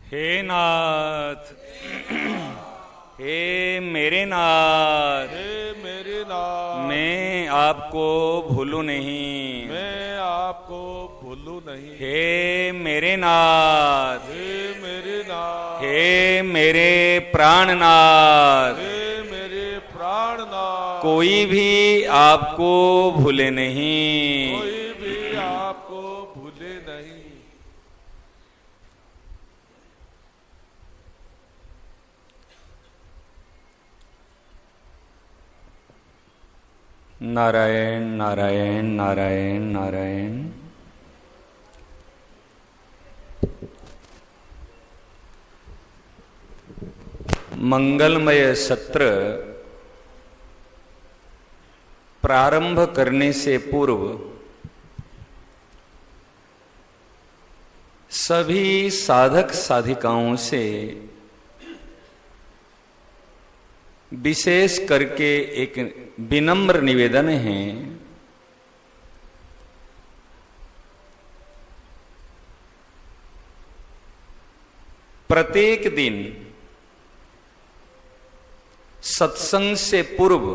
हे नाथ, हे मेरे नाथ, हे मेरे नाथ, मैं आपको भूलूं नहीं, मैं आपको भूलूं नहीं। हे मेरे नाथ, हे मेरे नाथ, हे मेरे प्राणनाथ, हे मेरे प्राणनाथ, कोई भी आपको भूले नहीं, कोई भी आपको भूले नहीं। नारायण नारायण नारायण नारायण। मंगलमय सत्र प्रारंभ करने से पूर्व सभी साधक साधिकाओं से विशेष करके एक विनम्र निवेदन है। प्रत्येक दिन सत्संग से पूर्व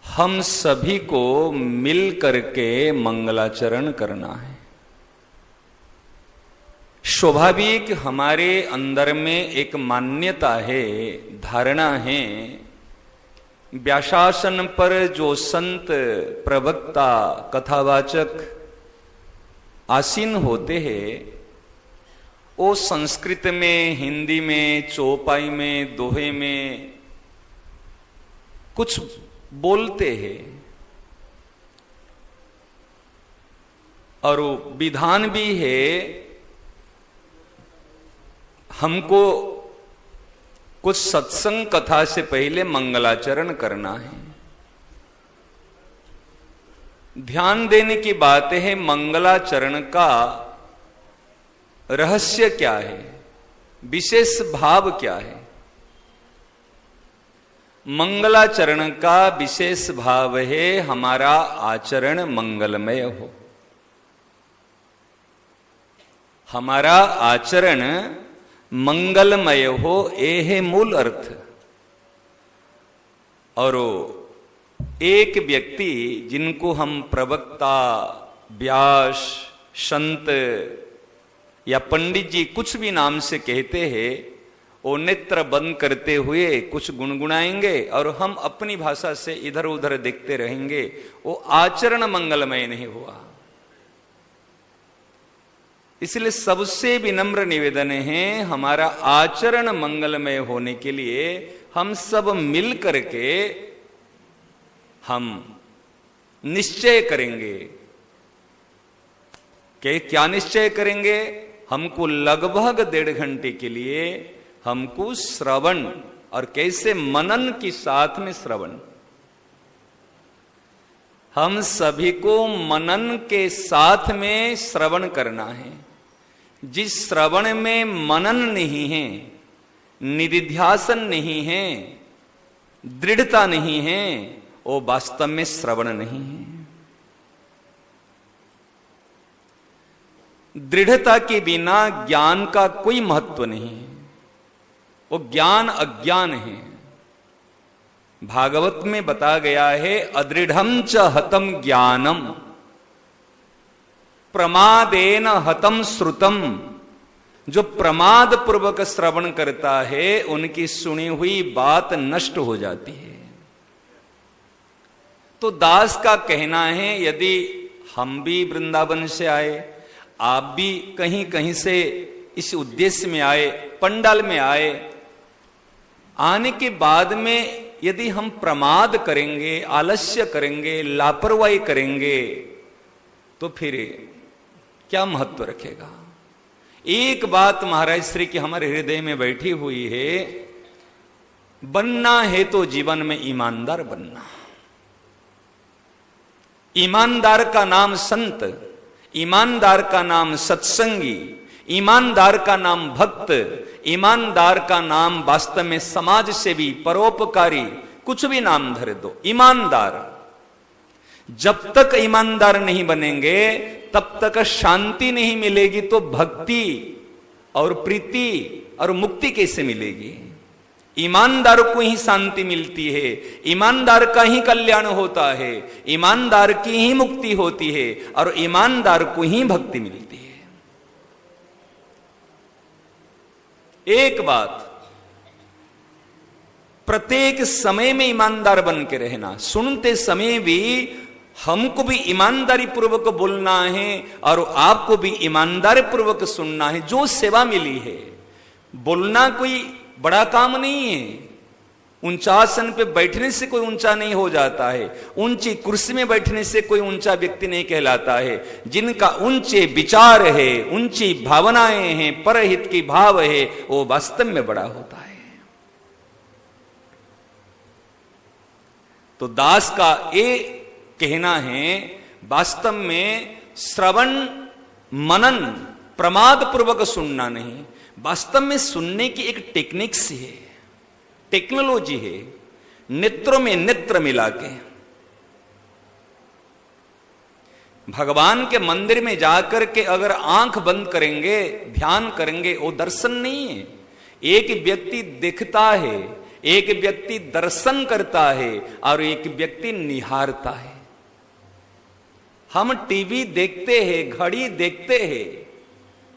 हम सभी को मिल करके मंगलाचरण करना है। स्वाभाविक हमारे अंदर में एक मान्यता है, धारणा है, व्यासासन पर जो संत प्रवक्ता कथावाचक आसीन होते हैं वो संस्कृत में, हिंदी में, चौपाई में, दोहे में कुछ बोलते हैं और विधान भी है हमको कुछ सत्संग कथा से पहले मंगलाचरण करना है। ध्यान देने की बात है, मंगलाचरण का रहस्य क्या है, विशेष भाव क्या है। मंगलाचरण का विशेष भाव है हमारा आचरण मंगलमय हो, हमारा आचरण मंगलमय हो, ये है मूल अर्थ। और एक व्यक्ति जिनको हम प्रवक्ता, व्यास, संत या पंडित जी कुछ भी नाम से कहते हैं, वो नेत्र बंद करते हुए कुछ गुनगुनाएंगे और हम अपनी भाषा से इधर उधर देखते रहेंगे, वो आचरण मंगलमय नहीं हुआ। इसलिए सबसे विनम्र निवेदन है, हमारा आचरण मंगलमय होने के लिए हम सब मिल करके हम निश्चय करेंगे। क्या निश्चय करेंगे? हमको लगभग 1.5 घंटे के लिए हमको श्रवण, और कैसे मनन के साथ में श्रवण, हम सभी को मनन के साथ में श्रवण करना है। जिस श्रवण में मनन नहीं है, निधिध्यासन नहीं है, दृढ़ता नहीं है, वो वास्तव में श्रवण नहीं है। दृढ़ता के बिना ज्ञान का कोई महत्व नहीं है, वो ज्ञान अज्ञान है। भागवत में बता गया है, अदृढ़म च हतम ज्ञानम प्रमादेन हतम श्रुतम। जो प्रमाद पूर्वक श्रवण करता है उनकी सुनी हुई बात नष्ट हो जाती है। तो दास का कहना है, यदि हम भी वृंदावन से आए, आप भी कहीं कहीं से इस उद्देश्य में आए, पंडाल में आए, आने के बाद में यदि हम प्रमाद करेंगे, आलस्य करेंगे, लापरवाही करेंगे, तो फिर क्या महत्व रखेगा। एक बात महाराज श्री की हमारे हृदय में बैठी हुई है, बनना है तो जीवन में ईमानदार बनना। ईमानदार का नाम संत, ईमानदार का नाम सत्संगी, ईमानदार का नाम भक्त, ईमानदार का नाम वास्तव में समाज सेवी, परोपकारी, कुछ भी नाम धर दो, ईमानदार। जब तक ईमानदार नहीं बनेंगे तब तक शांति नहीं मिलेगी तो भक्ति और प्रीति और मुक्ति कैसे मिलेगी? ईमानदार को ही शांति मिलती है, ईमानदार का ही कल्याण होता है, ईमानदार की ही मुक्ति होती है और ईमानदार को ही भक्ति मिलती है। एक बात, प्रत्येक समय में ईमानदार बन के रहना, सुनते समय भी हमको भी ईमानदारी पूर्वक बोलना है और आपको भी ईमानदारी पूर्वक सुनना है। जो सेवा मिली है, बोलना कोई बड़ा काम नहीं है। ऊंचा आसन पे बैठने से कोई ऊंचा नहीं हो जाता है, ऊंची कुर्सी में बैठने से कोई ऊंचा व्यक्ति नहीं कहलाता है। जिनका ऊंचे विचार है, ऊंची भावनाएं हैं, परहित की भाव है, वो वास्तव में बड़ा होता है। तो दास का ये कहना है, वास्तव में श्रवण मनन प्रमाद पूर्वक सुनना नहीं, वास्तव में सुनने की एक टेक्निक्स है, टेक्नोलॉजी है, नेत्रों में नेत्र मिला के। भगवान के मंदिर में जाकर के अगर आंख बंद करेंगे, ध्यान करेंगे, वो दर्शन नहीं है। एक व्यक्ति देखता है, एक व्यक्ति दर्शन करता है और एक व्यक्ति निहारता है। हम टीवी देखते हैं, घड़ी देखते हैं,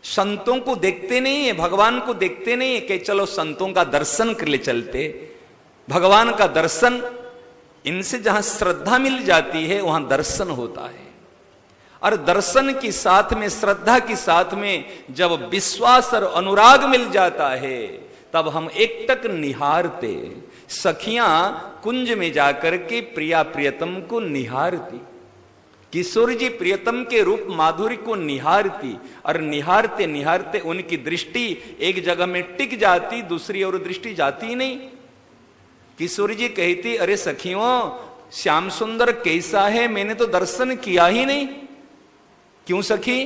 संतों को देखते नहीं है, भगवान को देखते नहीं है कि चलो संतों का दर्शन कर ले चलते। भगवान का दर्शन, इनसे जहां श्रद्धा मिल जाती है वहां दर्शन होता है। और दर्शन की साथ में, श्रद्धा की साथ में जब विश्वास और अनुराग मिल जाता है, तब हम एकटक निहारते। सखियां कुंज में जाकर के प्रिया प्रियतम को निहारती, किशोर जी प्रियतम के रूप माधुर्य को निहारती, और निहारते निहारते उनकी दृष्टि एक जगह में टिक जाती, दूसरी ओर दृष्टि जाती नहीं। किशोर जी कहती, अरे सखियों, श्याम सुंदर कैसा है, मैंने तो दर्शन किया ही नहीं। क्यों सखी?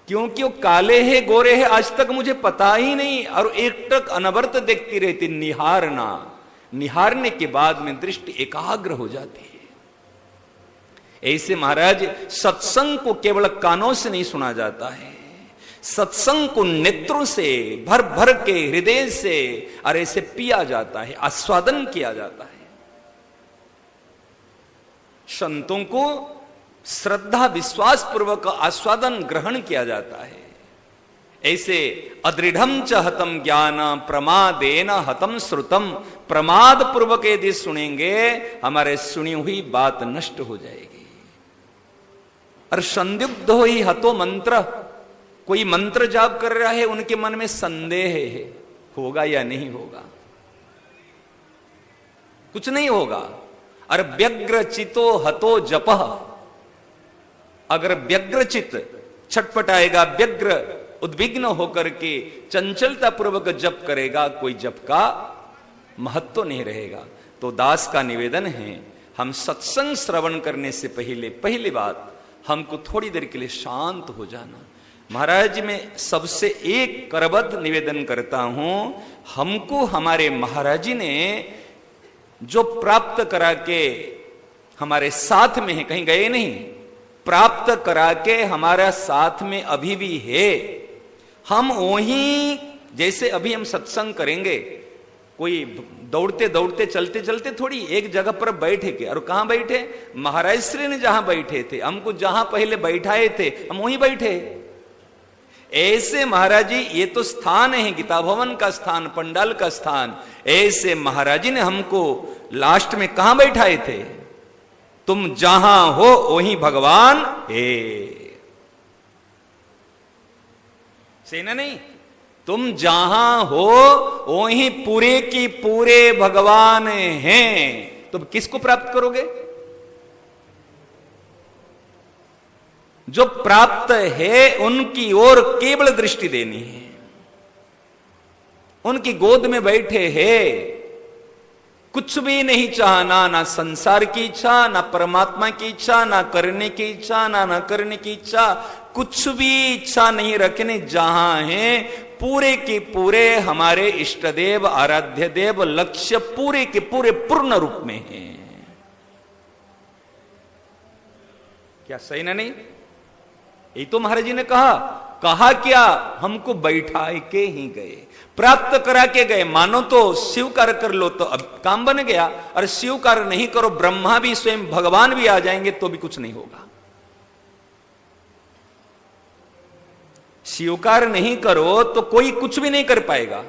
क्योंकि वो काले है गोरे है आज तक मुझे पता ही नहीं। और एकटक अनवरत देखती रहती। निहारना, निहारने के बाद में दृष्टि एकाग्र हो जाती है। ऐसे महाराज सत्संग को केवल कानों से नहीं सुना जाता है, सत्संग को नेत्रों से भर भर के हृदय से और ऐसे पिया जाता है, आस्वादन किया जाता है। संतों को श्रद्धा विश्वास पूर्वक आस्वादन ग्रहण किया जाता है। ऐसे अदृढ़म च हतम ज्ञान प्रमादेन हतम श्रुतम, प्रमाद पूर्वक यदि सुनेंगे हमारे सुनी हुई बात नष्ट हो जाएगी। और संदिग्ध हो ही हतो मंत्र, कोई मंत्र जाप कर रहा है, उनके मन में संदेह है, होगा या नहीं होगा, कुछ नहीं होगा। और व्यग्र चितो हतो जपः, अगर व्यग्र चित छटपटाएगा, व्यग्र उद्विग्न होकर के चंचलता पूर्वक जप करेगा, कोई जप का महत्व नहीं रहेगा। तो दास का निवेदन है, हम सत्संग श्रवण करने से पहले पहली बात हमको थोड़ी देर के लिए शांत हो जाना। महाराज मैं सबसे एक करबद्ध निवेदन करता हूं, हमको हमारे महाराज जी ने जो प्राप्त करा के हमारे साथ में है, कहीं गए नहीं, प्राप्त करा के हमारा साथ में अभी भी है। हम वही, जैसे अभी हम सत्संग करेंगे, कोई दौड़ते दौड़ते चलते चलते थोड़ी एक जगह पर बैठे के, और कहां बैठे? महाराज श्री ने जहां बैठे थे, हमको जहां पहले बैठाए थे हम वहीं बैठे। ऐसे महाराज जी, ये तो स्थान है, गीता भवन का स्थान, पंडाल का स्थान, ऐसे महाराज जी ने हमको लास्ट में कहां बैठाए थे? तुम जहां हो वहीं भगवान है। सेना नहीं, तुम जहां हो वहीं पूरे की पूरे भगवान हैं। तुम किसको प्राप्त करोगे? जो प्राप्त है उनकी ओर केवल दृष्टि देनी है। उनकी गोद में बैठे हैं, कुछ भी नहीं चाहना, ना संसार की इच्छा, ना परमात्मा की इच्छा, ना करने की इच्छा, ना न करने की इच्छा, कुछ भी इच्छा नहीं रखने। जहां हैं पूरे के पूरे हमारे इष्ट देव, आराध्य देव, लक्ष्य पूरे के पूरे पूर्ण रूप में हैं। क्या सही ना? नहीं, यही तो महाराज जी ने कहा क्या? हमको बैठा के ही गए, प्राप्त करा के गए। मानो तो स्वीकार कर लो तो अब काम बन गया, और स्वीकार नहीं करो, ब्रह्मा भी स्वयं भगवान भी आ जाएंगे तो भी कुछ नहीं होगा। स्वीकार नहीं करो तो कोई कुछ भी नहीं कर पाएगा,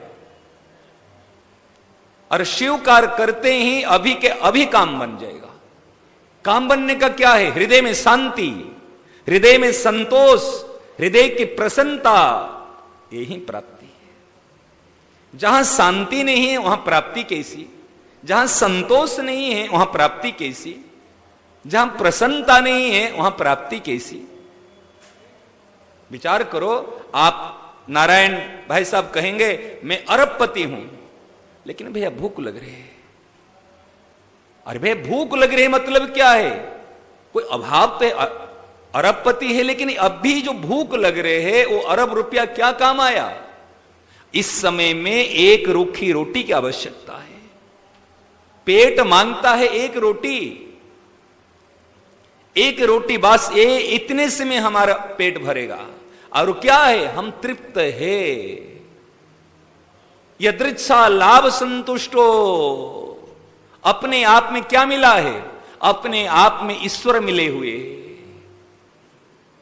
और स्वीकार करते ही अभी के अभी काम बन जाएगा। काम बनने का क्या है? हृदय में शांति, हृदय में संतोष, हृदय की प्रसन्नता, यही प्राप्ति है। जहां शांति नहीं है वहां प्राप्ति कैसी? जहां संतोष नहीं है वहां प्राप्ति कैसी? जहां प्रसन्नता नहीं है वहां प्राप्ति कैसी? विचार करो। आप नारायण भाई साहब कहेंगे मैं अरबपति हूं, लेकिन भैया भूख लग रही है। अरे भैया भूख लग रही है मतलब क्या है? कोई अभाव तो अरबपति है, लेकिन अब भी जो भूख लग रहे है वो अरब रुपया क्या काम आया? इस समय में एक रूखी रोटी की आवश्यकता है। पेट मांगता है एक रोटी, एक रोटी बस, ये इतने से में हमारा पेट भरेगा। और क्या है? हम तृप्त है। यदृच्छा लाभ संतुष्टो। अपने आप में क्या मिला है? अपने आप में ईश्वर मिले हुए।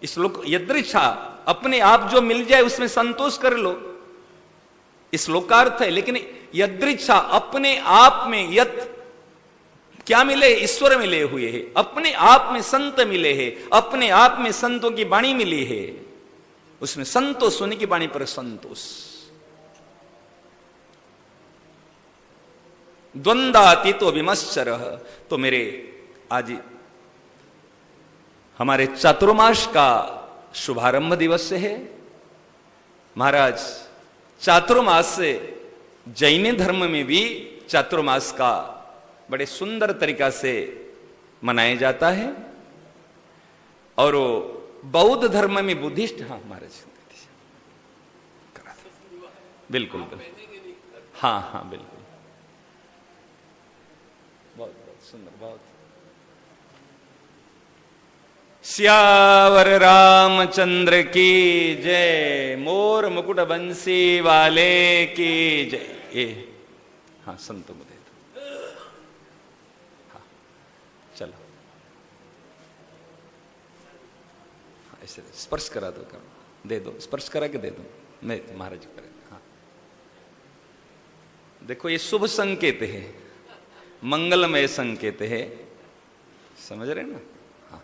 इस श्लोक यदृच्छा, अपने आप जो मिल जाए उसमें संतोष कर लो, इस श्लोक का अर्थ है। लेकिन यदृच्छा, अपने आप में यत क्या मिले? ईश्वर मिले हुए हैं। अपने आप में संत मिले हैं, अपने आप में संतों की वाणी मिली है, उसमें संतोष होने की वाणी पर संतोष। द्वंद्वातीतो विमश्चर। तो मेरे आज हमारे चातुर्मास का शुभारंभ दिवस है। महाराज चातुर्मास से जैन धर्म में भी चातुर्मास का बड़े सुंदर तरीका से मनाया जाता है, और बौद्ध धर्म में बुद्धिस्ट, हाँ महाराज बिल्कुल बिल्कुल, हाँ हाँ बिल्कुल, बहुत बहुत सुंदर, बहुत। सियावर रामचंद्र की जय, मोर मुकुट बंसी वाले की जय। ये हाँ संतो मुझे दो, हाँ चलो, हाँ, ऐसे स्पर्श करा दो, दे दो, स्पर्श करा के दे दो, नहीं महाराज करे। हाँ देखो ये शुभ संकेत है, मंगलमय संकेत है, समझ रहे ना? हाँ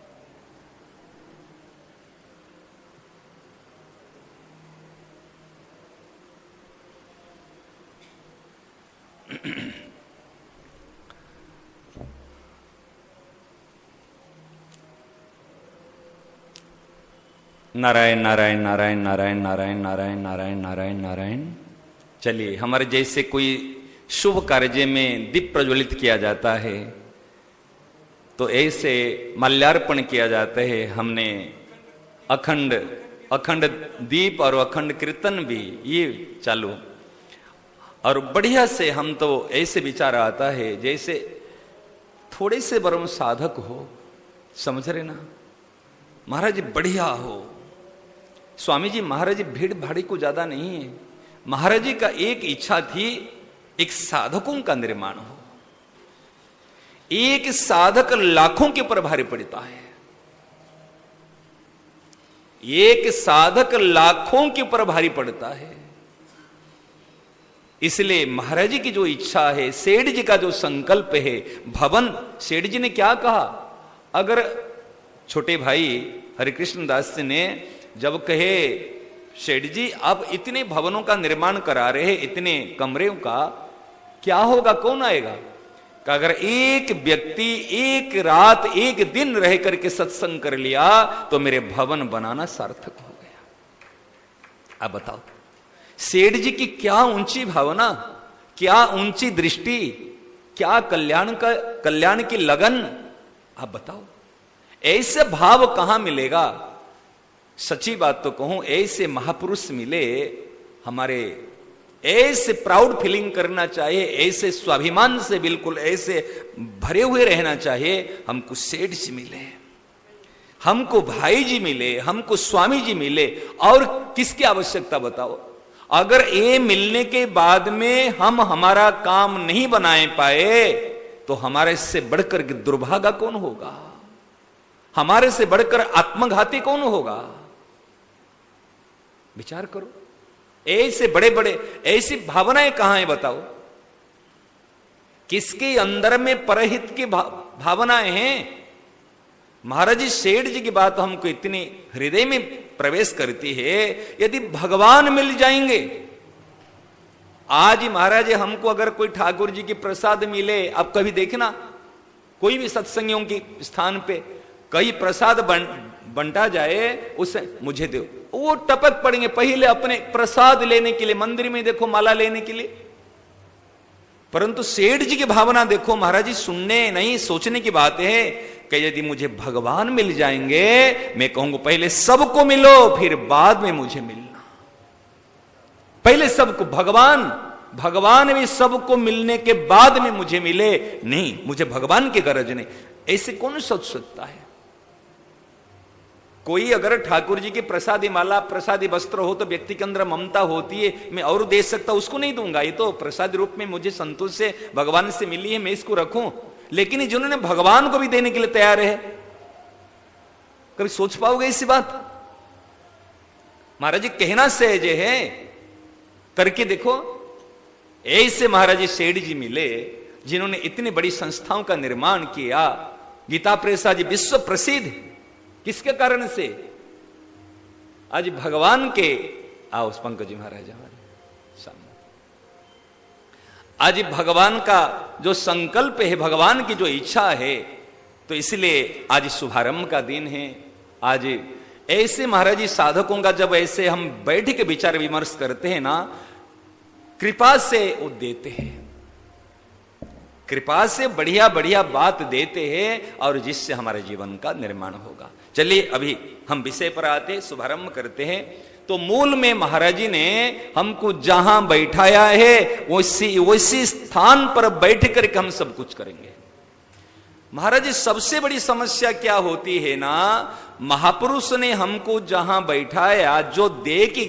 नारायण नारायण नारायण नारायण नारायण नारायण नारायण नारायण नारायण। चलिए, हमारे जैसे कोई शुभ कार्य में दीप प्रज्वलित किया जाता है तो ऐसे माल्यार्पण किया जाता है। हमने अखंड दीप और अखंड कीर्तन भी ये चालू, और बढ़िया से हम तो ऐसे विचार आता है जैसे थोड़े से बरम साधक हो, समझ रहे ना? महाराज जी बढ़िया हो, स्वामी जी महाराज जी भीड़ भाड़ी को ज्यादा नहीं है। महाराज जी का एक इच्छा थी, एक साधकों का निर्माण हो। एक साधक लाखों के ऊपर भारी पड़ता है, एक साधक लाखों के ऊपर भारी पड़ता है। इसलिए महाराज जी की जो इच्छा है, सेठ जी का जो संकल्प है, भवन, सेठ जी ने क्या कहा? अगर छोटे भाई हरिकृष्ण दास जी ने जब कहे सेठ जी आप इतने भवनों का निर्माण करा रहे हैं, इतने कमरे का, क्या होगा, कौन आएगा? कि अगर एक व्यक्ति एक रात एक दिन रह करके सत्संग कर लिया तो मेरे भवन बनाना सार्थक हो गया। अब बताओ, सेठ जी की क्या ऊंची भावना, क्या ऊंची दृष्टि, क्या कल्याण की लगन। आप बताओ, ऐसे भाव कहां मिलेगा? सच्ची बात तो कहूं, ऐसे महापुरुष मिले हमारे, ऐसे प्राउड फीलिंग करना चाहिए, ऐसे स्वाभिमान से बिल्कुल ऐसे भरे हुए रहना चाहिए। हमको सेठ जी मिले, हमको भाई जी मिले, हमको स्वामी जी मिले, और किसकी आवश्यकता बताओ। अगर ये मिलने के बाद में हम हमारा काम नहीं बनाए पाए तो हमारे से बढ़कर दुर्भागा कौन होगा, हमारे से बढ़कर आत्मघाती कौन होगा। विचार करो, ऐसे बड़े बड़े ऐसी भावनाएं कहां है बताओ। किसके अंदर में परहित की भावनाएं हैं। महाराज जी सेठ जी की बात हमको इतनी हृदय में प्रवेश करती है। यदि भगवान मिल जाएंगे, आज ही महाराज हमको अगर कोई ठाकुर जी की प्रसाद मिले, आप कभी देखना कोई भी सत्संगियों के स्थान पे कई प्रसाद बंटा जाए, उसे मुझे दो, वो टपक पड़ेंगे पहले अपने प्रसाद लेने के लिए, मंदिर में देखो माला लेने के लिए। परंतु सेठ जी की भावना देखो महाराज जी, सुनने नहीं सोचने की बात है कि यदि मुझे भगवान मिल जाएंगे, मैं कहूंगा पहले सबको मिलो फिर बाद में मुझे मिलना। पहले सबको, भगवान भी सबको मिलने के बाद में मुझे मिले, नहीं मुझे भगवान की गरज नहीं। ऐसे कौन सोच सकता है। कोई अगर ठाकुर जी की प्रसादी माला प्रसादी वस्त्र हो तो व्यक्ति के अंदर ममता होती है, मैं और दे सकता उसको नहीं दूंगा, ये तो प्रसाद रूप में मुझे संतोष से भगवान से मिली है, मैं इसको रखूं। लेकिन जिन्होंने भगवान को भी देने के लिए तैयार है, कभी सोच पाओगे इसी बात। महाराज जी कहना सहज है, करके देखो। ऐसे महाराज जी सेठ जी मिले जिन्होंने इतनी बड़ी संस्थाओं का निर्माण किया। गीता प्रेस आज विश्व प्रसिद्ध किसके कारण से, आज भगवान के, आओ पंकज जी महाराज हमारे सामने, आज भगवान का जो संकल्प है, भगवान की जो इच्छा है, तो इसलिए आज शुभारंभ का दिन है। आज ऐसे महाराज जी साधकों का जब ऐसे हम बैठ के विचार विमर्श करते हैं ना, कृपा से वो देते हैं, कृपा से बढ़िया बढ़िया बात देते हैं, और जिससे हमारे जीवन का निर्माण होगा। चलिए अभी हम विषय पर आते, शुभारंभ करते हैं। तो मूल में महाराज जी ने हमको जहां बैठाया है उसी स्थान पर बैठ करके हम सब कुछ करेंगे। महाराज जी सबसे बड़ी समस्या क्या होती है ना, महापुरुष ने हमको जहां बैठाया, जो दे के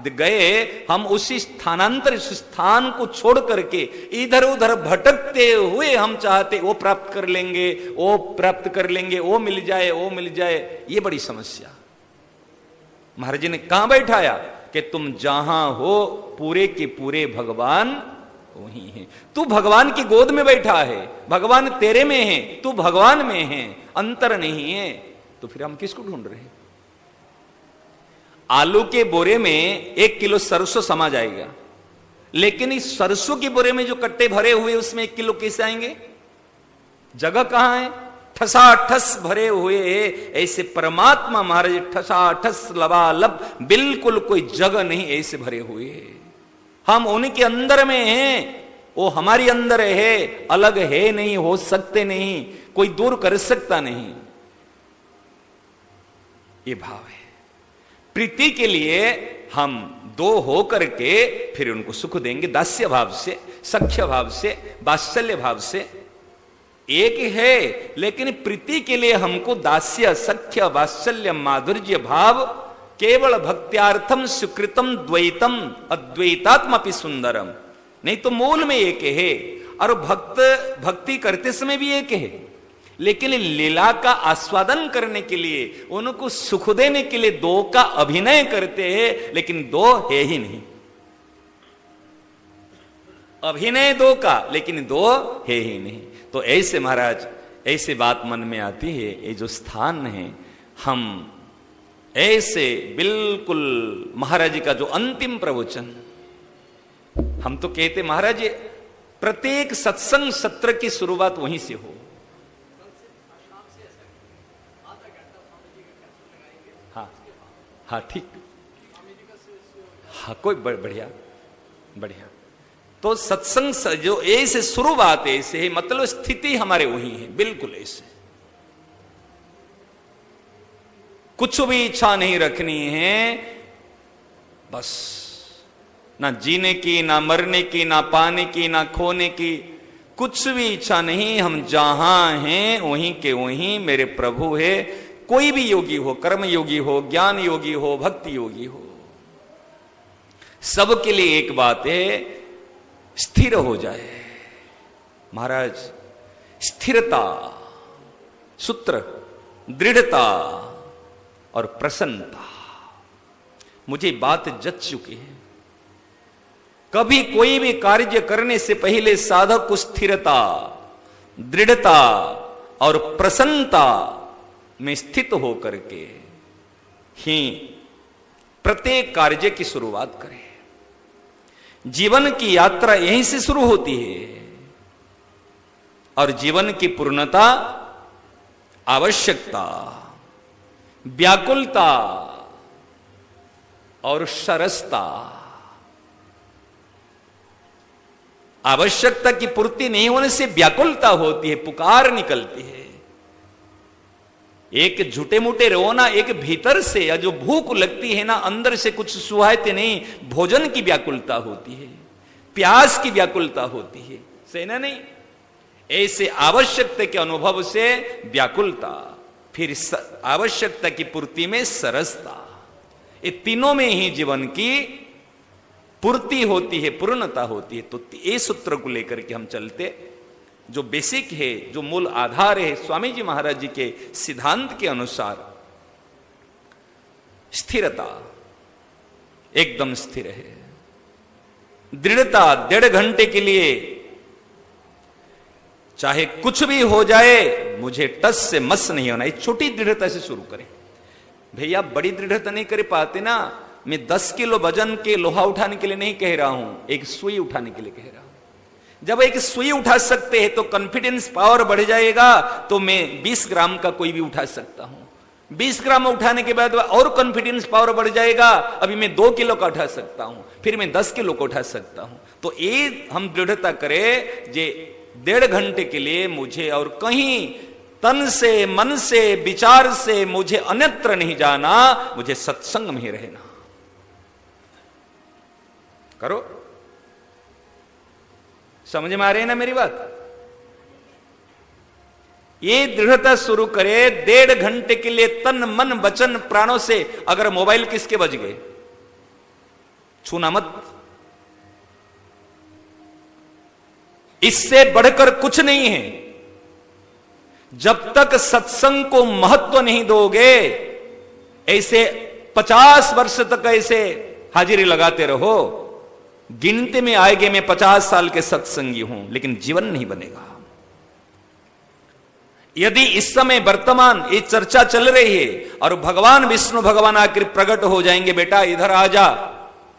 गए, हम उसी स्थानांतर स्थान को छोड़ करके इधर उधर भटकते हुए हम चाहते वो प्राप्त कर लेंगे, वो प्राप्त कर लेंगे, वो मिल जाए, वो मिल जाए। ये बड़ी समस्या। महाराज जी ने कहां बैठाया कि तुम जहां हो पूरे के पूरे भगवान वही है। तू भगवान की गोद में बैठा है, भगवान तेरे में है, तू भगवान में है, अंतर नहीं है। तो फिर हम किसको ढूंढ रहे हैं। आलू के बोरे में 1 किलो सरसों समा जाएगा, लेकिन इस सरसों के बोरे में जो कट्टे भरे हुए उसमें 1 किलो कैसे आएंगे, जगह कहां है, ठसाठस भरे हुए। ऐसे परमात्मा महाराज ठसाठस लबालब, बिल्कुल कोई जगह नहीं, ऐसे भरे हुए हैं। हम उनके अंदर में हैं, वो हमारी अंदर है, अलग है नहीं, हो सकते नहीं, कोई दूर कर सकता नहीं। ये भाव है। प्रीति के लिए हम दो हो करके फिर उनको सुख देंगे, दास्य भाव से, सख्य भाव से, वात्सल्य भाव से। एक है, लेकिन प्रीति के लिए हमको दास्य सख्य वात्सल्य माधुर्य भाव, केवल भक्त्यार्थम स्वीकृतम द्वैतम अद्वैतात्मपि सुंदरम, नहीं तो मूल में एक है। और भक्ति करते समय भी एक है, लेकिन लीला का आस्वादन करने के लिए, उनको सुख देने के लिए दो का अभिनय करते हैं, लेकिन दो है ही नहीं। अभिनय दो का, लेकिन दो है ही नहीं। तो ऐसे महाराज, ऐसे बात मन में आती है। ये जो स्थान है, हम ऐसे बिल्कुल महाराज जी का जो अंतिम प्रवचन, हम तो कहते महाराज जी प्रत्येक सत्संग सत्र की शुरुआत वहीं से हो। हाँ हाँ ठीक, हाँ कोई बढ़िया बढ़िया। तो सत्संग जो ऐसे शुरुआत ऐसे है, मतलब स्थिति हमारे वही है, बिल्कुल ऐसे। कुछ भी इच्छा नहीं रखनी है, बस ना जीने की, ना मरने की, ना पाने की, ना खोने की, कुछ भी इच्छा नहीं। हम जहां हैं वहीं के वहीं मेरे प्रभु है, कोई भी योगी हो, कर्म योगी हो, ज्ञान योगी हो, भक्ति योगी हो, सबके लिए एक बात है, स्थिर हो जाए। महाराज, स्थिरता, सूत्र, दृढ़ता और प्रसन्नता, मुझे बात जच चुकी है। कभी कोई भी कार्य करने से पहले साधक को स्थिरता, दृढ़ता और प्रसन्नता में स्थित होकर के ही प्रत्येक कार्य की शुरुआत करें। जीवन की यात्रा यहीं से शुरू होती है और जीवन की पूर्णता आवश्यकता, व्याकुलता और सरसता। आवश्यकता की पूर्ति नहीं होने से व्याकुलता होती है, पुकार निकलती है। एक झूठे मूठे रोना एक भीतर से, या जो भूख लगती है ना, अंदर से कुछ सुहाते नहीं, भोजन की व्याकुलता होती है, प्यास की व्याकुलता होती है, सही ना? नहीं, ऐसे आवश्यकता के अनुभव से व्याकुलता, फिर आवश्यकता की पूर्ति में सरसता, ये तीनों में ही जीवन की पूर्ति होती है, पूर्णता होती है। तो ये सूत्र को लेकर के हम चलते, जो बेसिक है, जो मूल आधार है, स्वामी जी महाराज जी के सिद्धांत के अनुसार स्थिरता, एकदम स्थिर है। दृढ़ता, 1.5 घंटे के लिए चाहे कुछ भी हो जाए, मुझे टस से मस नहीं होना, एक छोटी दृढ़ता से शुरू करें। भैया बड़ी दृढ़ता नहीं कर पाते ना, मैं 10 किलो वजन के लोहा उठाने के लिए नहीं कह रहा हूं, एक सुई उठाने के लिए कह रहा हूं। जब एक सुई उठा सकते हैं तो कॉन्फिडेंस पावर बढ़ जाएगा, तो मैं 20 ग्राम का कोई भी उठा सकता हूं। 20 ग्राम उठाने के बाद और कॉन्फिडेंस पावर बढ़ जाएगा, अभी मैं 2 किलो का उठा सकता हूं, फिर मैं 10 किलो का उठा सकता हूं। तो ये हम दृढ़ता करें, जे 1.5 घंटे के लिए मुझे और कहीं तन से, मन से, विचार से मुझे अन्यत्र नहीं जाना, मुझे सत्संग में ही रहना। करो, समझ में आ रही है ना मेरी बात? ये दृढ़ता शुरू करे, 1.5 घंटे के लिए तन मन वचन प्राणों से। अगर मोबाइल किसके बज गए, छूना मत। इससे बढ़कर कुछ नहीं है। जब तक सत्संग को महत्व नहीं दोगे, ऐसे 50 वर्ष तक ऐसे हाजिरी लगाते रहो, गिनते में आएंगे मैं 50 साल के सत्संगी हूं, लेकिन जीवन नहीं बनेगा। यदि इस समय वर्तमान ये चर्चा चल रही है और भगवान विष्णु भगवान आकर प्रकट हो जाएंगे, बेटा इधर आ जा,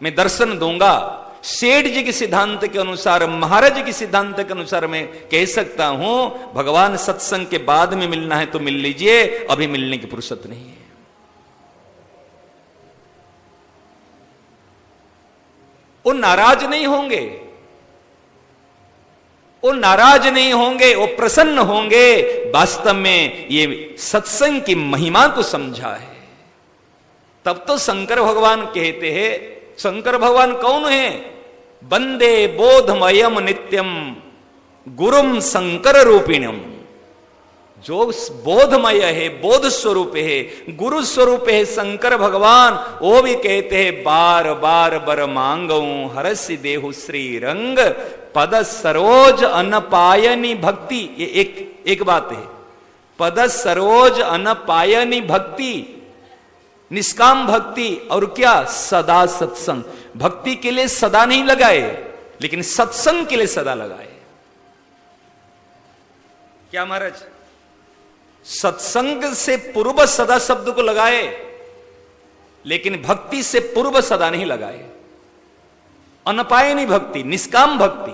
मैं दर्शन दूंगा, सेठ जी के सिद्धांत के अनुसार, महाराज जी के सिद्धांत के अनुसार मैं कह सकता हूं, भगवान सत्संग के बाद में मिलना है तो मिल लीजिए, अभी मिलने की फुर्सत नहीं है। वो नाराज नहीं होंगे, वो नाराज नहीं होंगे, वो प्रसन्न होंगे। वास्तव में ये सत्संग की महिमा को समझा है, तब तो शंकर भगवान कहते हैं। शंकर भगवान कौन है? वंदे बोधमयम नित्यम गुरुम शंकर रूपिणम। जो बोधमय है, बोध स्वरूप है, गुरु स्वरूप है शंकर भगवान, वो भी कहते हैं बार बार बर मांगू हरसि देहु श्री रंग पद सरोज अनपायनी भक्ति। ये एक बात है, पद सरोज अनपायनी भक्ति, निष्काम भक्ति। और क्या? सदा सत्संग। भक्ति के लिए सदा नहीं लगाए, लेकिन सत्संग के लिए सदा लगाए। क्या महाराज? सत्संग से पूर्व सदा शब्द को लगाए, लेकिन भक्ति से पूर्व सदा नहीं लगाए। अनपायनी भक्ति, निष्काम भक्ति।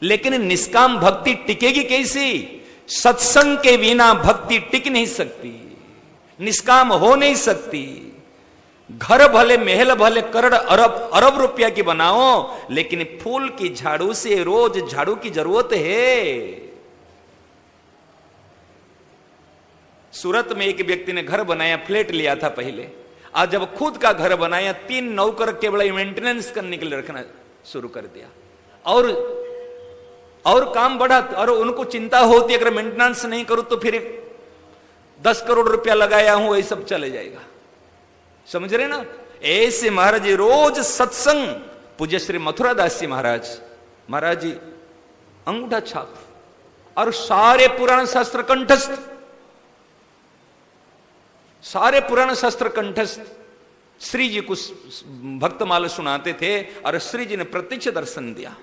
लेकिन निष्काम भक्ति टिकेगी कैसी? सत्संग के बिना भक्ति टिक नहीं सकती, निष्काम हो नहीं सकती। घर भले महल भले करोड़ अरब रुपया की बनाओ, लेकिन फूल की झाड़ू से रोज झाड़ू की जरूरत है। सूरत में एक व्यक्ति ने घर बनाया, फ्लैट लिया था पहले। आज जब खुद का घर बनाया, 3 नौकर केवल मेंटेनेंस करने के लिए रखना शुरू कर दिया। और काम बढ़ा, और उनको चिंता होती है अगर मेंटेनेंस नहीं करूं तो फिर 10 करोड़ रुपया लगाया हूं वही सब चले जाएगा। समझ रहे ना? ऐसे महाराज जी रोज सत्संग, पूज्य श्री मथुरादास जी महाराज जी अंगूठा छाप और सारे पुराण शास्त्र कंठस्थ, सारे पुराण शास्त्र कंठस्थ। श्री जी को भक्तमाला सुनाते थे और श्री जी ने प्रत्यक्ष दर्शन दिया।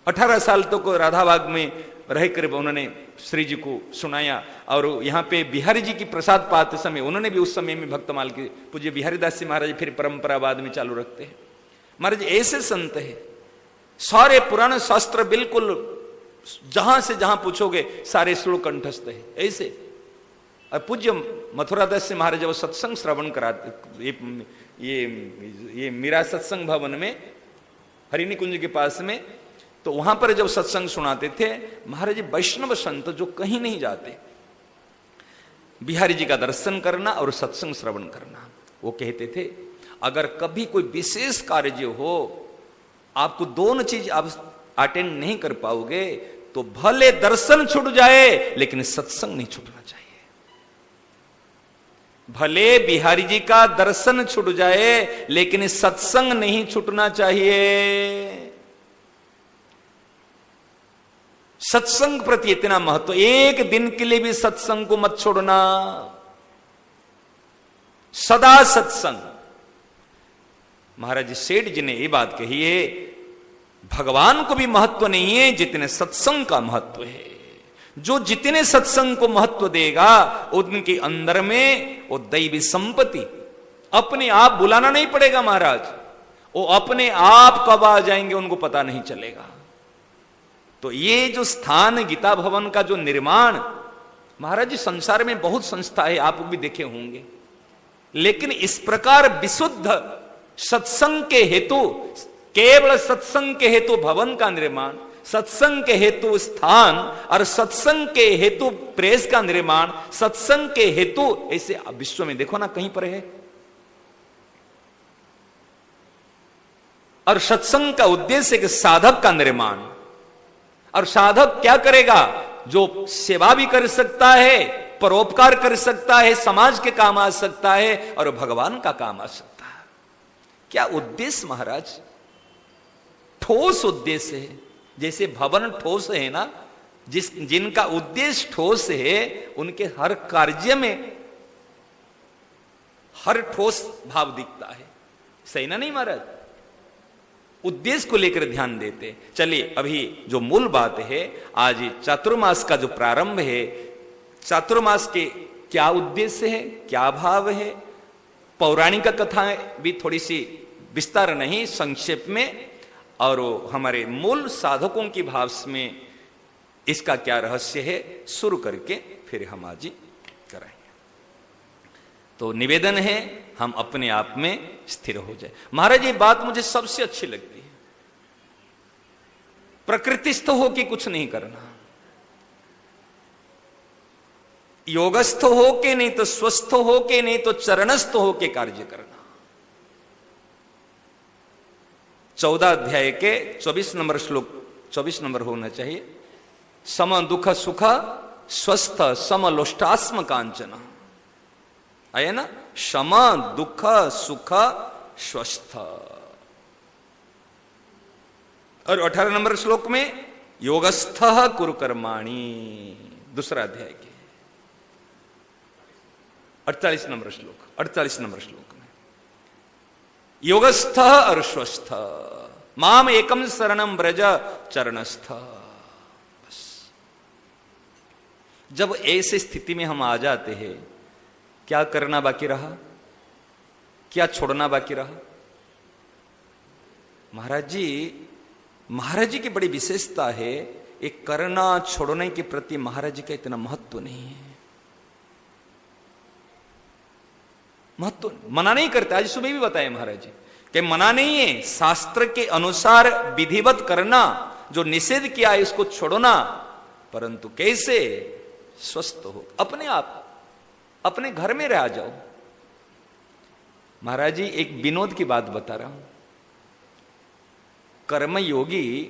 18 साल तक तो राधाबाग में रहकर उन्होंने श्री जी को सुनाया। और यहाँ पे बिहारी जी की प्रसाद पाते समय उन्होंने भी उस समय में भक्तमाल की, पूज्य बिहारी दास जी महाराज फिर परंपरा बाद में चालू रखते हैं। महाराज ऐसे संत है, सारे पुराण शास्त्र बिल्कुल जहां से जहां पूछोगे सारे श्लोक कंठस्थ है ऐसे। और पूज्य मथुरादास जी महाराज जब सत्संग श्रवण कराते, ये मीरा सत्संग भवन में हरिणी कुंज के पास में, तो वहां पर जब सत्संग सुनाते थे महाराज जी, वैष्णव संत जो कहीं नहीं जाते, बिहारी जी का दर्शन करना और सत्संग श्रवण करना। वो कहते थे अगर कभी कोई विशेष कार्य हो, आपको दोनों चीज आप अटेंड नहीं कर पाओगे तो भले दर्शन छूट जाए लेकिन सत्संग नहीं छूटना चाहिए। भले बिहारी जी का दर्शन छूट जाए लेकिन सत्संग नहीं छूटना चाहिए। सत्संग प्रति इतना महत्व, एक दिन के लिए भी सत्संग को मत छोड़ना, सदा सत्संग। महाराज सेठ जी ने ये बात कही है, भगवान को भी महत्व नहीं है जितने सत्संग का महत्व है। जो जितने सत्संग को महत्व देगा उनके अंदर में वो दैवी संपत्ति अपने आप बुलाना नहीं पड़ेगा महाराज, वो अपने आप कब आ जाएंगे उनको पता नहीं चलेगा। तो ये जो स्थान गीता भवन का जो निर्माण, महाराज जी संसार में बहुत संस्था है, आप भी देखे होंगे, लेकिन इस प्रकार विशुद्ध सत्संग के हेतु, केवल सत्संग के हेतु भवन का निर्माण, सत्संग के हेतु स्थान और सत्संग के हेतु प्रेस का निर्माण, सत्संग के हेतु ऐसे विश्व में देखो ना कहीं पर है। और सत्संग का उद्देश्य है साधक का निर्माण। और साधक क्या करेगा? जो सेवा भी कर सकता है, परोपकार कर सकता है, समाज के काम आ सकता है और भगवान का काम आ सकता है। क्या उद्देश्य महाराज? ठोस उद्देश्य है। जैसे भवन ठोस है ना, जिनका उद्देश्य ठोस है उनके हर कार्य में हर ठोस भाव दिखता है। सही ना नहीं महाराज? उद्देश्य को लेकर ध्यान देते। चलिए अभी जो मूल बात है, आज चातुर्मास का जो प्रारंभ है, चातुर्मास के क्या उद्देश्य है, क्या भाव है, पौराणिक कथाएं भी थोड़ी सी विस्तार नहीं संक्षेप में, और हमारे मूल साधकों की भाव में इसका क्या रहस्य है शुरू करके फिर हम आज ही कराएंगे। तो निवेदन है हम अपने आप में स्थिर हो जाए। महाराज ये बात मुझे सबसे अच्छी लगती है, प्रकृतिस्थ हो के कुछ नहीं करना, योगस्थ हो के नहीं तो स्वस्थ हो के नहीं तो चरणस्थ हो के कार्य करना। 14 अध्याय के 24 नंबर श्लोक, 24 नंबर होना चाहिए। सम दुख सुख स्वस्थ समलोष्टास्म कांचन, आया ना? सम दुख सुख स्वस्थ। और 18 नंबर श्लोक में योगस्थ कुरु कर्माणि, दूसरा अध्याय के 48 नंबर श्लोक, 48 नंबर श्लोक में योगस्थ और स्वस्थ, माम एकम शरणम ब्रज चरणस्थ। बस जब ऐसी स्थिति में हम आ जाते हैं, क्या करना बाकी रहा, क्या छोड़ना बाकी रहा? महाराज जी की बड़ी विशेषता है, एक करना छोड़ने के प्रति महाराज जी का इतना महत्व नहीं है। महत्व मना नहीं करते, आज सुबह भी बताया महाराज जी कि मना नहीं है, शास्त्र के अनुसार विधिवत करना, जो निषेध किया है इसको छोड़ना, परंतु कैसे? स्वस्थ हो, अपने आप अपने घर में रह जाओ। महाराज जी एक विनोद की बात बता रहा हूं। कर्मयोगी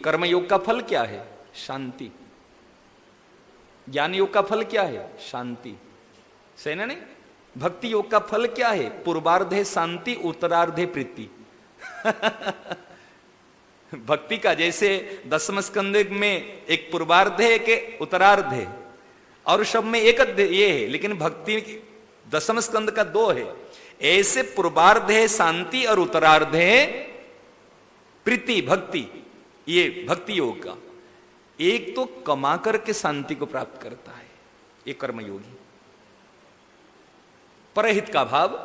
कर्मयोग का फल क्या है? शांति। ज्ञान योग का फल क्या है? शांति। सही ना? नहीं, भक्ति योग का फल क्या है? पूर्वार्ध है शांति, उत्तरार्ध है प्रीति। भक्ति का जैसे दसम स्कंद में एक पूर्वार्ध है, एक उत्तरार्ध है, और सब में एक ये है, लेकिन भक्ति दसम स्कंद का दो है। ऐसे पूर्वार्ध है शांति और उत्तरार्ध है प्रीति, भक्ति। ये भक्ति योग का एक तो कमा करके शांति को प्राप्त करता है, ये कर्मयोगी, परहित का भाव।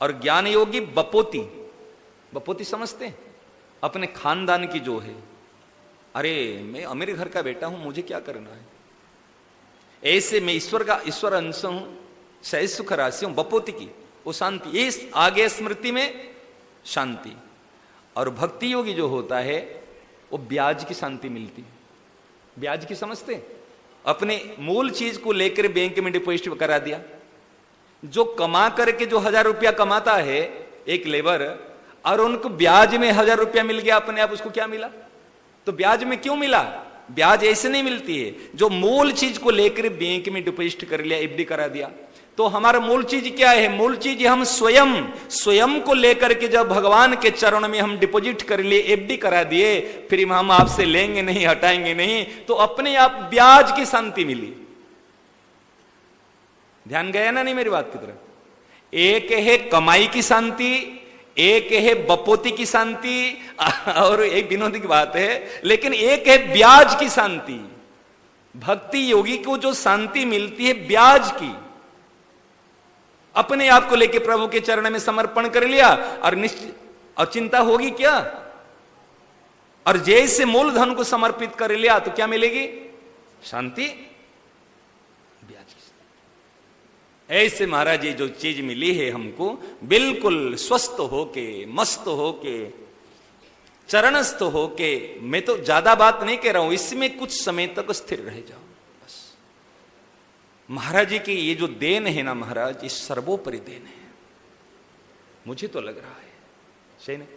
और ज्ञान योगी बपोती, बपोती समझते हैं? अपने खानदान की जो है, अरे मैं अमीर घर का बेटा हूं, मुझे क्या करना है, ऐसे मैं ईश्वर अंश हूं, सह सुख राशि हूं, बपोती की वो शांति। ये आगे स्मृति में शांति। और भक्ति योगी जो होता है वो ब्याज की शांति मिलती है। ब्याज की समझते? अपने मूल चीज को लेकर बैंक में डिपॉजिट करा दिया। जो कमा करके जो 1000 रुपया कमाता है एक लेबर, और उनको ब्याज में 1000 रुपया मिल गया अपने आप, उसको क्या मिला? तो ब्याज में क्यों मिला? ब्याज ऐसे नहीं मिलती है। जो मूल चीज को लेकर बैंक में डिपॉजिट कर लिया, एफडी करा दिया, तो हमारा मूल चीज क्या है? मूल चीज हम स्वयं को लेकर के जब भगवान के चरण में हम डिपॉजिट कर लिए, एफडी करा दिए, फिर हम आपसे लेंगे नहीं, हटाएंगे नहीं, तो अपने आप ब्याज की शांति मिली। ध्यान गया ना नहीं मेरी बात की तरफ? एक है कमाई की शांति, एक है बपोती की शांति, और एक विनोदी की बात है, लेकिन एक है ब्याज की शांति। भक्ति योगी को जो शांति मिलती है ब्याज की, अपने आप को लेके प्रभु के चरण में समर्पण कर लिया, और निश्चित और चिंता होगी क्या? और जैसे मूलधन को समर्पित कर लिया तो क्या मिलेगी? शांति, ब्याज की। ऐसे महाराज ये जो चीज मिली है हमको, बिल्कुल स्वस्थ होके, मस्त होके, चरणस्थ होके, मैं तो ज्यादा बात नहीं कह रहा हूं, इसमें कुछ समय तक स्थिर रह जाओ बस। महाराज जी की ये जो देन है ना महाराज, ये सर्वोपरि देन है, मुझे तो लग रहा है। सही नहीं?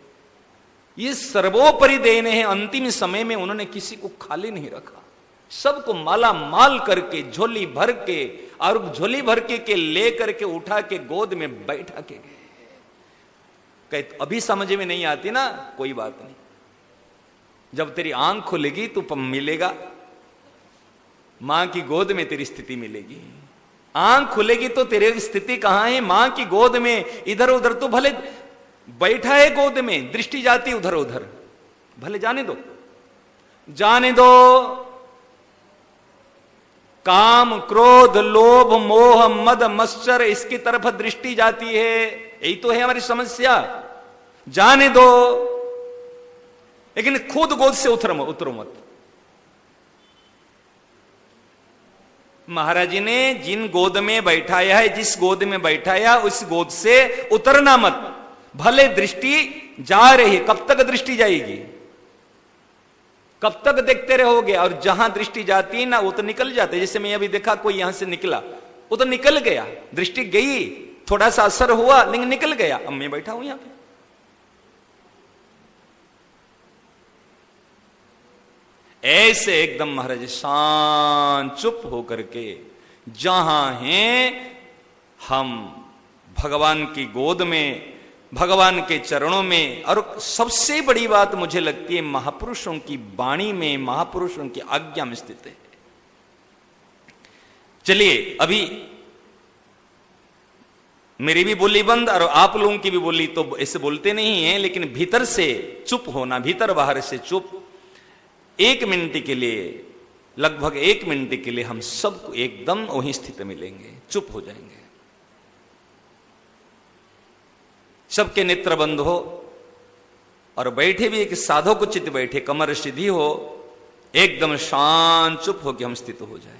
ये सर्वोपरि देन है। अंतिम समय में उन्होंने किसी को खाली नहीं रखा, सबको माला माल करके, झोली भर के, और झोली भर के ले करके उठा के गोद में बैठा के गए। कहे अभी समझ में नहीं आती ना, कोई बात नहीं, जब तेरी आंख खुलेगी तो मिलेगा, मां की गोद में तेरी स्थिति मिलेगी। आंख खुलेगी तो तेरी स्थिति कहां है? मां की गोद में। इधर उधर तो भले बैठा है गोद में, दृष्टि जाती उधर उधर, भले जाने दो, जाने दो। काम, क्रोध, लोभ, मोह, मद, मत्सर, इसकी तरफ दृष्टि जाती है। यही तो है हमारी समस्या। जाने दो, लेकिन खुद गोद से उतरो मत। महाराज जी ने जिन गोद में बैठाया है, जिस गोद में बैठाया, उस गोद से उतरना मत। भले दृष्टि जा रही है, कब तक दृष्टि जाएगी? कब तक देखते रहोगे? और जहां दृष्टि जाती है ना, वो तो निकल जाते हैं। जैसे मैं अभी देखा कोई यहां से निकला, वो तो निकल गया, दृष्टि गई, थोड़ा सा असर हुआ, लेकिन निकल गया। अब मैं बैठा हूं यहां पे। ऐसे एकदम महाराज शांत चुप होकर के, जहां हैं हम भगवान की गोद में, भगवान के चरणों में। और सबसे बड़ी बात मुझे लगती है महापुरुषों की वाणी में, महापुरुषों की आज्ञा में स्थित है। चलिए अभी मेरी भी बोली बंद और आप लोगों की भी बोली, तो ऐसे बोलते नहीं है, लेकिन भीतर से चुप होना, भीतर बाहर से चुप। 1 मिनट के लिए, लगभग 1 मिनट के लिए हम सबको एकदम वही स्थिति मिलेंगे, चुप हो जाएंगे। सबके नेत्र बंद हो और बैठे भी एक साधो को चित्त बैठे, कमर सीधी हो, एकदम शांत चुप होकर हम स्थित हो जाए।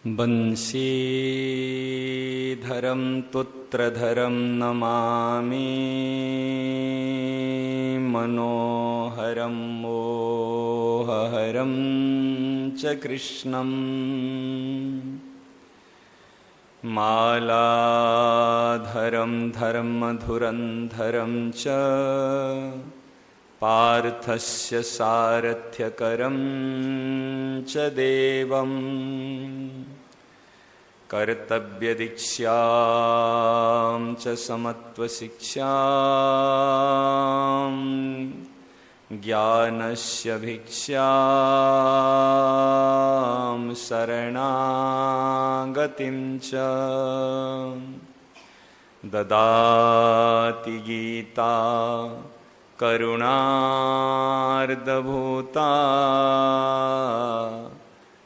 बंशीधरं तुत्रधरं नमामि मनोहरं मोहहरं च कृष्णम् मालाधरं धर्मधुरन्धरं च पार्थस्य सारथ्यकरं च देवम् कर्तव्यदीक्षां च समत्वशिक्षां ज्ञानस्य भिक्षां शरणागतिं च ददाति गीता करुणार्द्रभूता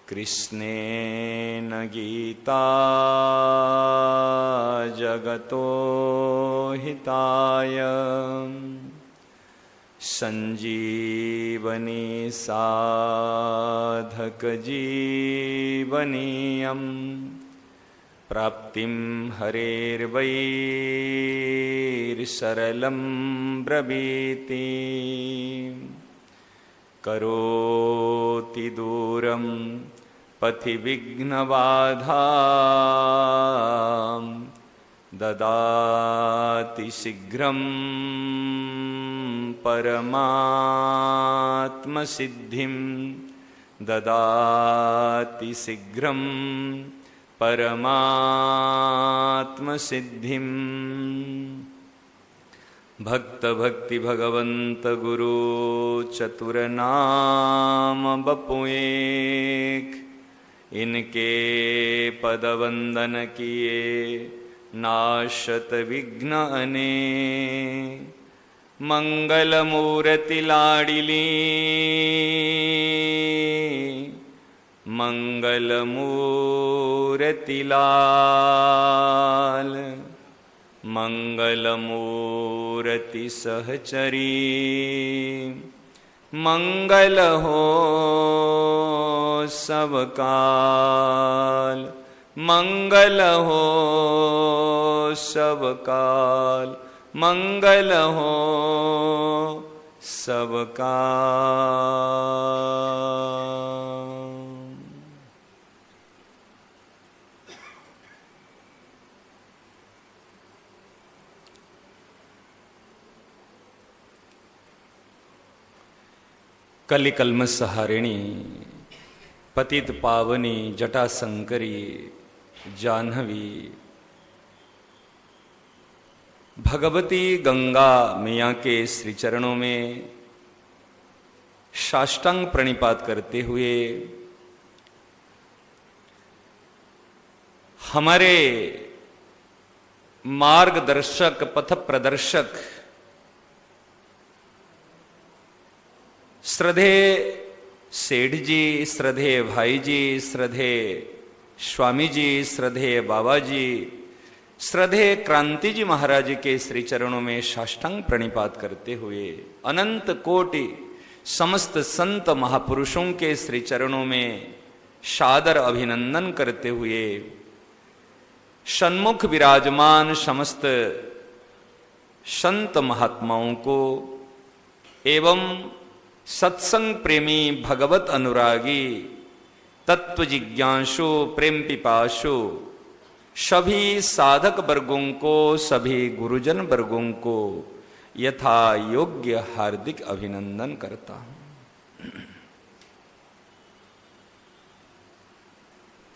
कृष्णेन गीता जगतो हिताय संजीवनी साधक जीवनीयं प्राप्तिं हरेर्वैर्सरलं ब्रवीति करोति दूरं पथि विघ्नबाधां ददाति शीघ्रं परमात्मसिद्धिं ददाति शीघ्रं परमात्मसिद्धिं भक्त भक्ति भगवंत गुरु चतुर नाम बपुएक इनके पद वंदन किए नाशत विघ्न अनेक मंगल मूर्ति लाडिली मंगल मूर्ति लाल मंगल मूर्ति सहचरी मंगल हो सब काल मंगल हो सब काल मंगल हो सब काल। कलि कल्मष हारिणी पतित पावनी जटा शंकरी जाह्नवी भगवती गंगा मैया के श्री चरणों में साष्टांग प्रणिपात करते हुए हमारे मार्गदर्शक पथ प्रदर्शक श्रद्धे सेठ जी, श्रद्धे भाई जी, श्रद्धे स्वामी जी, श्रद्धे बाबा जी, श्रद्धे क्रांति जी महाराज के श्री चरणों में साष्टांग प्रणिपात करते हुए अनंत कोटि समस्त संत महापुरुषों के श्री चरणों में सादर अभिनंदन करते हुए सन्मुख विराजमान समस्त संत महात्माओं को एवं सत्संग प्रेमी भगवत अनुरागी तत्व जिज्ञासु प्रेम पिपासु सभी साधक वर्गों को, सभी गुरुजन वर्गों को यथा योग्य हार्दिक अभिनंदन करता हूं।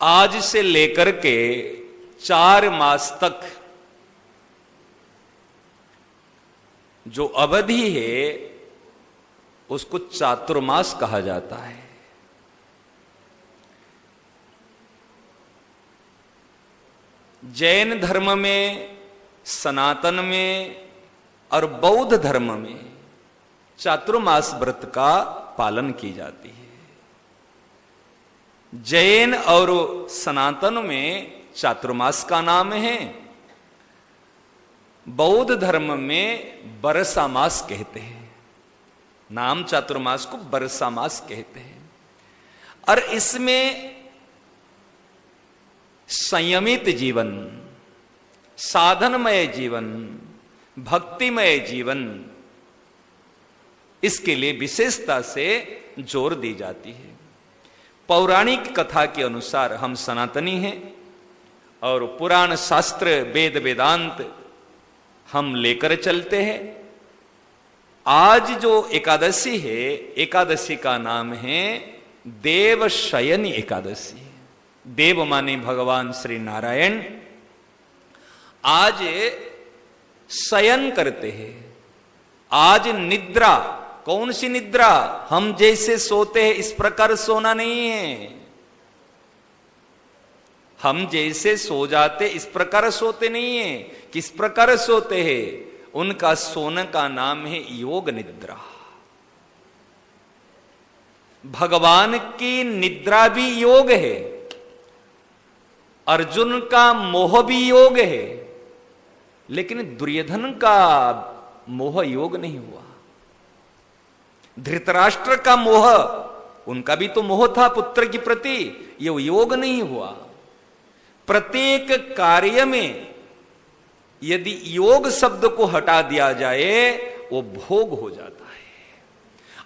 आज से लेकर के 4 मास तक जो अवधि है उसको चातुर्मास कहा जाता है। जैन धर्म में, सनातन में और बौद्ध धर्म में चातुर्मास व्रत का पालन की जाती है। जैन और सनातन में चातुर्मास का नाम है, बौद्ध धर्म में बरसा मास कहते हैं। नाम चातुर्मास को बरसा मास कहते हैं। और इसमें संयमित जीवन, साधनमय जीवन, भक्तिमय जीवन, इसके लिए विशेषता से जोर दी जाती है। पौराणिक कथा के अनुसार हम सनातनी हैं और पुराण शास्त्र वेद वेदांत हम लेकर चलते हैं। आज जो एकादशी है, एकादशी का नाम है देवशयनी एकादशी। देव माने भगवान श्री नारायण। आज शयन करते हैं, आज निद्रा। कौन सी निद्रा? हम जैसे सोते हैं इस प्रकार सोना नहीं है। हम जैसे सो जाते इस प्रकार सोते नहीं है। किस प्रकार सोते हैं? उनका सोने का नाम है योग निद्रा। भगवान की निद्रा भी योग है, अर्जुन का मोह भी योग है, लेकिन दुर्योधन का मोह योग नहीं हुआ। धृतराष्ट्र का मोह, उनका भी तो मोह था पुत्र के प्रति, ये योग नहीं हुआ। प्रत्येक कार्य में यदि योग शब्द को हटा दिया जाए वो भोग हो जाता है,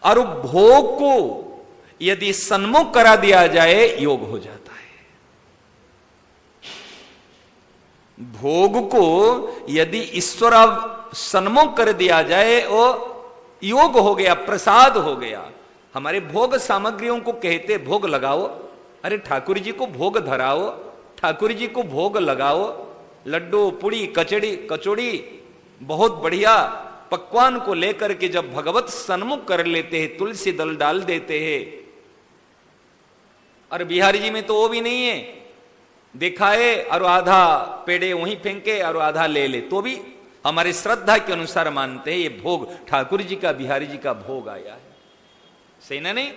और भोग को यदि सन्मुख करा दिया जाए योग हो जाता है। भोग को यदि ईश्वर सन्मुख कर दिया जाए वो योग हो गया, प्रसाद हो गया। हमारे भोग सामग्रियों को कहते भोग लगाओ। अरे ठाकुर जी को भोग धराओ, ठाकुर जी को भोग लगाओ। लड्डू, पुड़ी, कचौड़ी बहुत बढ़िया पकवान को लेकर के जब भगवत सन्मुख कर लेते हैं, तुलसी दल डाल देते हैं। और बिहारी जी में तो वो भी नहीं है, दिखाए और आधा पेड़े वहीं फेंके और आधा ले ले, तो भी हमारी श्रद्धा के अनुसार मानते हैं ये भोग ठाकुर जी का, बिहारी जी का भोग आया है। सही ना? नहीं,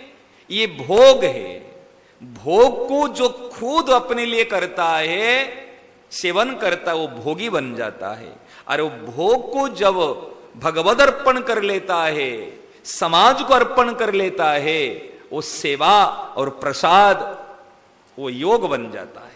ये भोग है। भोग को जो खुद अपने लिए करता है, सेवन करता है, वो भोगी बन जाता है। और वो भोग को जब भगवद अर्पण कर लेता है, समाज को अर्पण कर लेता है, वो सेवा और प्रसाद, वो योग बन जाता है।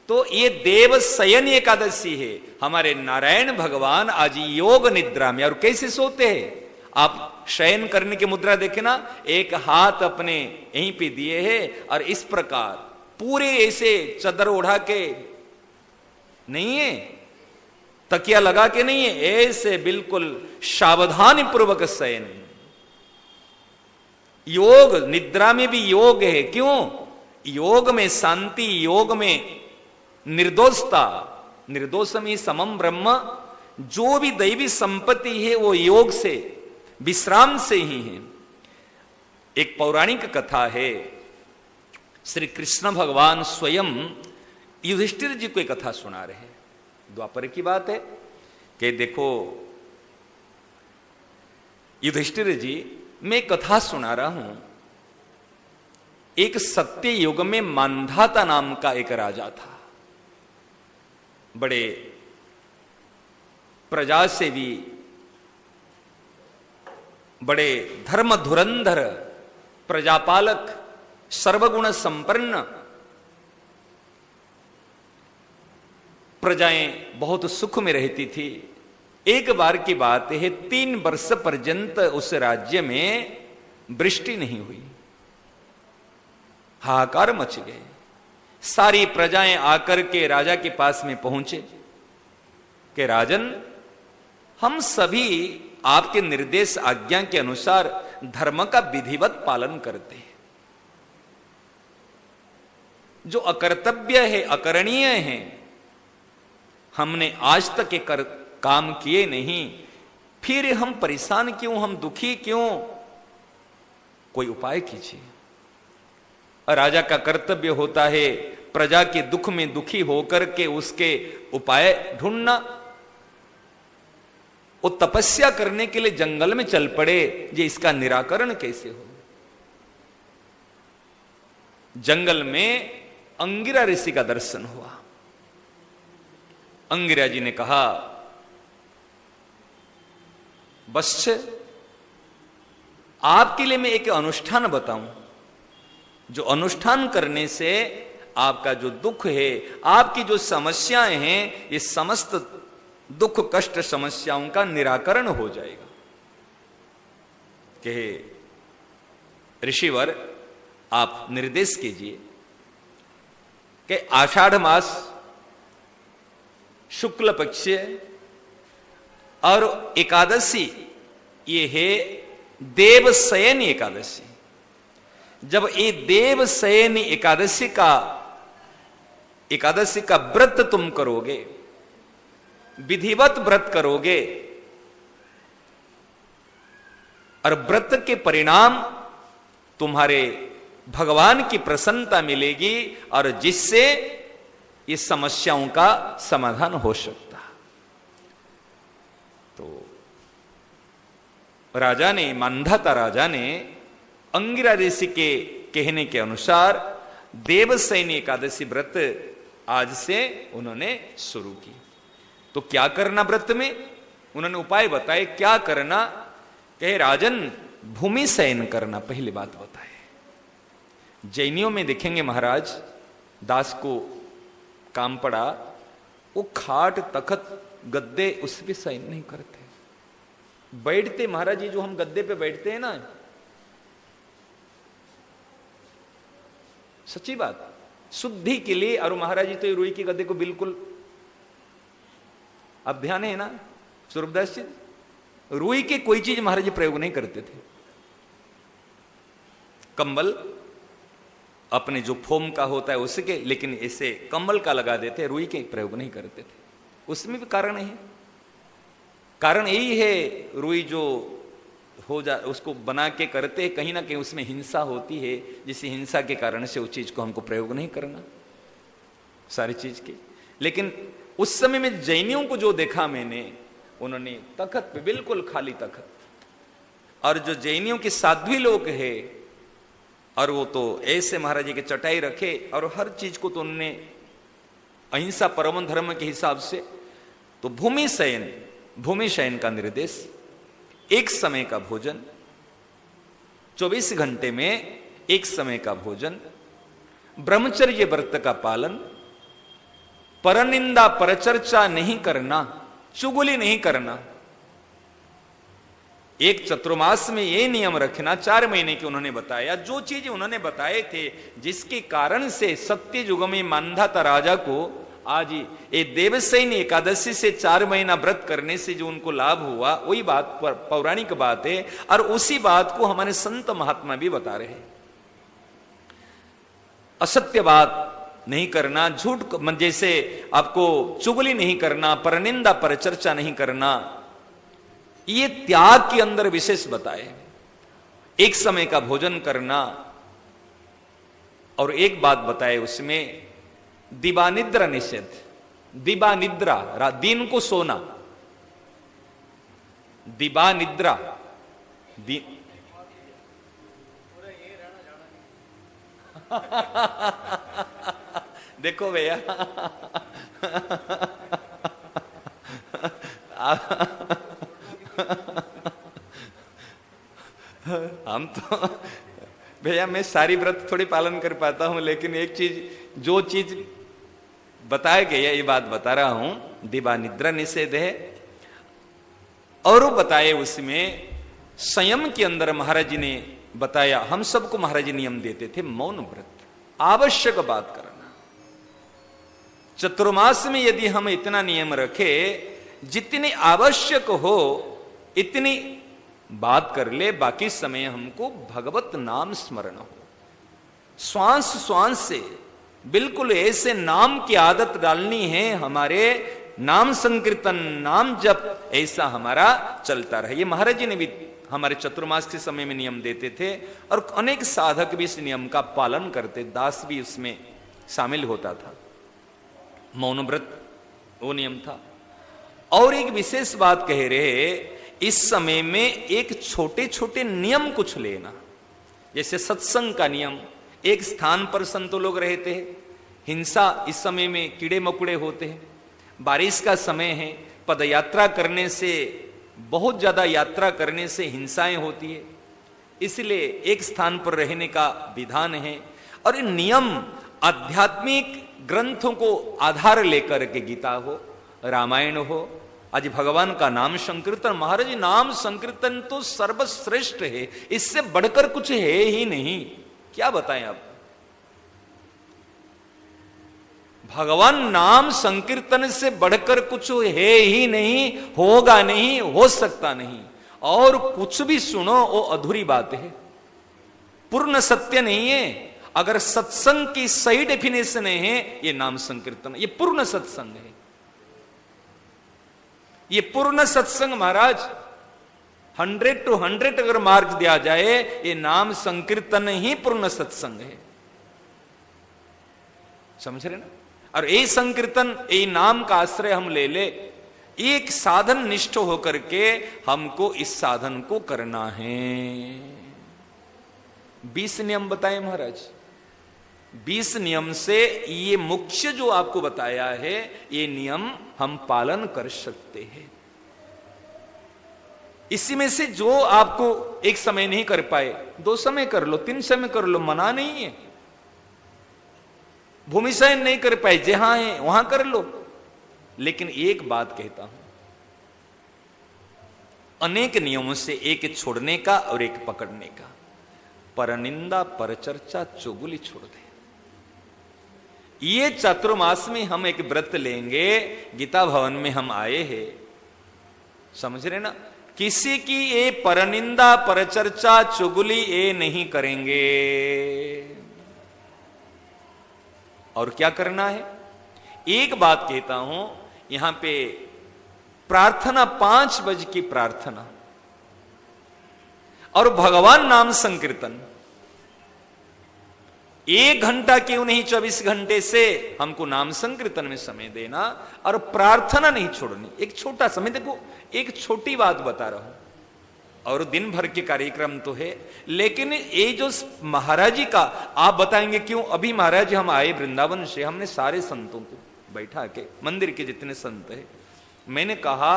तो ये देव शयन एकादशी है। हमारे नारायण भगवान आज योग निद्रा में। और कैसे सोते हैं? आप शयन करने की मुद्रा देखे ना, एक हाथ अपने यहीं पे दिए हैं और इस प्रकार पूरे ऐसे चादर ओढ़ा के नहीं है, तकिया लगा के नहीं है, ऐसे बिल्कुल सावधानी पूर्वक शयन। योग निद्रा में भी योग है। क्यों? योग में शांति, योग में निर्दोषता, निर्दोषम ही समम ब्रह्म। जो भी दैवी संपत्ति है वो योग से, विश्राम से ही है। एक पौराणिक कथा है, श्री कृष्ण भगवान स्वयं युधिष्ठिर जी को एक कथा सुना रहे हैं। द्वापर की बात है कि देखो युधिष्ठिर जी, मैं कथा सुना रहा हूं। एक सत्य युग में मांधाता नाम का एक राजा था, बड़े प्रजा सेवी, बड़े धर्म धुरंधर, प्रजापालक, सर्वगुण संपन्न। प्रजाएं बहुत सुख में रहती थी। एक बार की बात है, 3 वर्ष पर्यंत उस राज्य में वृष्टि नहीं हुई। हाहाकार मच गए। सारी प्रजाएं आकर के राजा के पास में पहुंचे कि राजन, हम सभी आपके निर्देश आज्ञा के अनुसार धर्म का विधिवत पालन करते हैं। जो अकर्तव्य है, अकरणीय है, हमने आज तक ये काम किए नहीं, फिर हम परेशान क्यों, हम दुखी क्यों? कोई उपाय कीजिए। राजा का कर्तव्य होता है प्रजा के दुख में दुखी होकर के उसके उपाय ढूंढना। वो तपस्या करने के लिए जंगल में चल पड़े, ये इसका निराकरण कैसे हो। जंगल में अंगिरा ऋषि का दर्शन हुआ। अंगिरा जी ने कहा, वत्स, आपके लिए मैं एक अनुष्ठान बताऊं। जो अनुष्ठान करने से आपका जो दुख है, आपकी जो समस्याएं हैं, ये समस्त दुख कष्ट समस्याओं का निराकरण हो जाएगा। कि ऋषिवर आप निर्देश कीजिए कि आषाढ़ मास शुक्ल पक्ष और एकादशी ये है देवशयन एकादशी। जब ये देवशयन एकादशी का व्रत तुम करोगे, विधिवत व्रत करोगे, और व्रत के परिणाम तुम्हारे भगवान की प्रसन्नता मिलेगी और जिससे ये समस्याओं का समाधान हो सकता। तो राजा ने, मांधाता राजा ने अंगिरा ऋषि के कहने के अनुसार देवशयनी एकादशी व्रत आज से उन्होंने शुरू की। तो क्या करना व्रत में, उन्होंने उपाय बताए। क्या करना, कहे राजन भूमि शयन करना, पहली बात बताए। जैनियों में देखेंगे महाराज, दास को काम पड़ा, वो खाट तखत गद्दे उस पे शयन नहीं करते, बैठते। महाराज जी जो हम गद्दे पे बैठते हैं ना, सच्ची बात, शुद्धि के लिए। और महाराज जी तो रुई के गद्दे को बिल्कुल, अब ध्यान है ना स्वरूपदास जी, रुई के कोई चीज महाराज जी प्रयोग नहीं करते थे। कंबल अपने जो फोम का होता है उसके, लेकिन इसे कंबल का लगा देते, रुई के प्रयोग नहीं करते थे। उसमें भी कारण है, कारण यही है, रुई जो हो जा उसको बना के करते हैं, कहीं ना कहीं उसमें हिंसा होती है, जिस हिंसा के कारण से उस चीज को हमको प्रयोग नहीं करना सारी चीज के। लेकिन उस समय में जैनियों को जो देखा मैंने, उन्होंने तखत पे, बिल्कुल खाली तखत, और जो जैनियों के साध्वी लोग है, और वो तो ऐसे महाराज जी के चटाई रखे, और हर चीज को तो उन्होंने अहिंसा परम धर्म के हिसाब से। तो भूमि शयन का निर्देश, एक समय का भोजन, 24 घंटे में एक समय का भोजन, ब्रह्मचर्य व्रत का पालन, परनिंदा परचर्चा नहीं करना, चुगली नहीं करना। एक चतुर्मास में ये नियम रखना, 4 महीने के उन्होंने बताया। जो चीज उन्होंने बताए थे, जिसके कारण से सत्य युग में मांधाता राजा को आज ये देवशयनी एकादशी से 4 महीना व्रत करने से जो उनको लाभ हुआ, वही बात पौराणिक बात है, और उसी बात को हमारे संत महात्मा भी बता रहे हैं। असत्य बात नहीं करना, झूठ, जैसे आपको चुगली नहीं करना, परनिंदा परचर्चा नहीं करना, ये त्याग के अंदर विशेष बताए। एक समय का भोजन करना, और एक बात बताए उसमें दिवानिद्रा निषेध। दिवानिद्रा, दिन को सोना, दिवानिद्रा देखो भैया हम तो भैया, मैं सारी व्रत थोड़ी पालन कर पाता हूं, लेकिन एक चीज, जो चीज बताया गया ये बात बता रहा हूं। दिवा निद्रा निषेध है, और वो बताए उसमें संयम के अंदर महाराज जी ने बताया। हम सबको महाराज जी नियम देते थे, मौन व्रत, आवश्यक बात करना। चतुर्मास में यदि हम इतना नियम रखे, जितनी आवश्यक हो इतनी बात कर ले, बाकी समय हमको भगवत नाम स्मरण हो। श्वास श्वास से बिल्कुल ऐसे नाम की आदत डालनी है, हमारे नाम संकीर्तन, नाम जप ऐसा हमारा चलता रहे। ये महाराज जी ने भी हमारे चतुर्मास के समय में नियम देते थे, और अनेक साधक भी इस नियम का पालन करते, दास भी उसमें शामिल होता था। मौन व्रत वो नियम था। और एक विशेष बात कह रहे, इस समय में एक छोटे छोटे नियम कुछ लेना, जैसे सत्संग का नियम। एक स्थान पर संतो लोग रहते हैं, हिंसा इस समय में कीड़े मकोड़े होते हैं, बारिश का समय है, पदयात्रा करने से, बहुत ज्यादा यात्रा करने से हिंसाएं होती है, इसलिए एक स्थान पर रहने का विधान है। और इन नियम आध्यात्मिक ग्रंथों को आधार लेकर के गीता हो, रामायण हो, आज भगवान का नाम संकीर्तन, महाराज नाम संकीर्तन तो सर्वश्रेष्ठ है, इससे बढ़कर कुछ है ही नहीं। क्या बताएं आप? भगवान नाम संकीर्तन से बढ़कर कुछ है ही नहीं, होगा नहीं, हो सकता नहीं। और कुछ भी सुनो वो अधूरी बात है, पूर्ण सत्य नहीं है। अगर सत्संग की सही डेफिनेशन है ये नाम संकीर्तन, ये पूर्ण सत्संग है, ये पूर्ण सत्संग महाराज। 100 to 100 अगर मार्क दिया जाए, ये नाम संकीर्तन ही पूर्ण सत्संग है। समझ रहे ना? और ये संकीर्तन, ये नाम का आश्रय हम ले ले, एक साधन निष्ठ होकर के हमको इस साधन को करना है। 20 नियम बताए महाराज। 20 नियम से ये मुख्य जो आपको बताया है, ये नियम हम पालन कर सकते हैं। इसी में से जो आपको एक समय नहीं कर पाए, 2 समय कर लो, 3 समय कर लो, मना नहीं है। भूमि शयन नहीं कर पाए, जहां है वहां कर लो। लेकिन एक बात कहता हूं, अनेक नियमों से एक छोड़ने का और एक पकड़ने का। परनिंदा, परचर्चा, चुगली छोड़ दे। ये चातुर्मास में हम एक व्रत लेंगे, गीता भवन में हम आए हैं, समझ रहे ना? किसी की ये परनिंदा, परचर्चा, चुगली ये नहीं करेंगे। और क्या करना है? एक बात कहता हूं, यहां पे प्रार्थना 5 बजे की प्रार्थना और भगवान नाम संकीर्तन 1 घंटा क्यों नहीं, 24 घंटे से हमको नाम संकीर्तन में समय देना और प्रार्थना नहीं छोड़नी। एक छोटा समय, देखो एक छोटी बात बता रहा हूं, और दिन भर के कार्यक्रम तो है, लेकिन ये जो महाराज जी का आप बताएंगे क्यों? अभी महाराज हम आए वृंदावन से, हमने सारे संतों को बैठा के, मंदिर के जितने संत है, मैंने कहा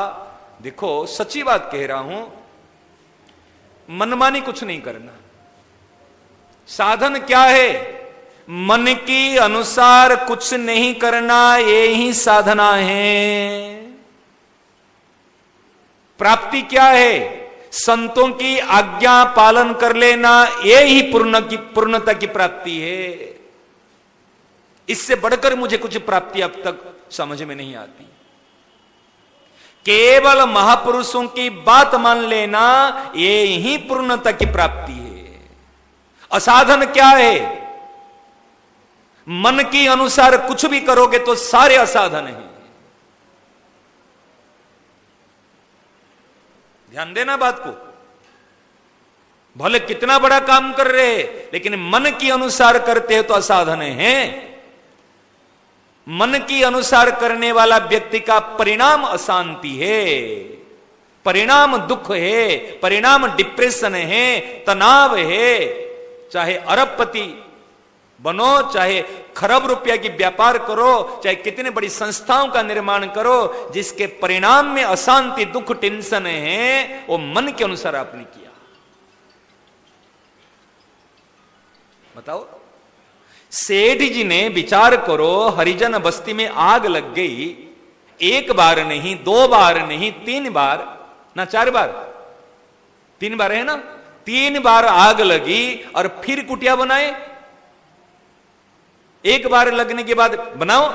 देखो सच्ची बात कह रहा हूं, मनमानी कुछ नहीं करना। साधन क्या है? मन की अनुसार कुछ नहीं करना, ये ही साधना है। प्राप्ति क्या है? संतों की आज्ञा पालन कर लेना, ये ही पूर्णता की प्राप्ति है। इससे बढ़कर मुझे कुछ प्राप्ति अब तक समझ में नहीं आती। केवल महापुरुषों की बात मान लेना, ये ही पूर्णता की प्राप्ति है। असाधन क्या है? मन की अनुसार कुछ भी करोगे तो सारे असाधन हैं। ध्यान देना बात को। भले कितना बड़ा काम कर रहे हैं, लेकिन मन की अनुसार करते हो तो असाधन है। मन की अनुसार करने वाला व्यक्ति का परिणाम अशांति है, परिणाम दुख है, परिणाम डिप्रेशन है, तनाव है। चाहे अरबपति बनो, चाहे खरब रुपया की व्यापार करो, चाहे कितने बड़ी संस्थाओं का निर्माण करो, जिसके परिणाम में अशांति, दुख, टेंशन है, वो मन के अनुसार आपने किया। बताओ, सेठ जी ने विचार करो, हरिजन बस्ती में आग लग गई, 1 बार नहीं, 2 बार नहीं, 3 बार ना 4 बार, 3 बार है ना, 3 बार आग लगी और फिर कुटिया बनाए। 1 बार लगने के बाद बनाओ,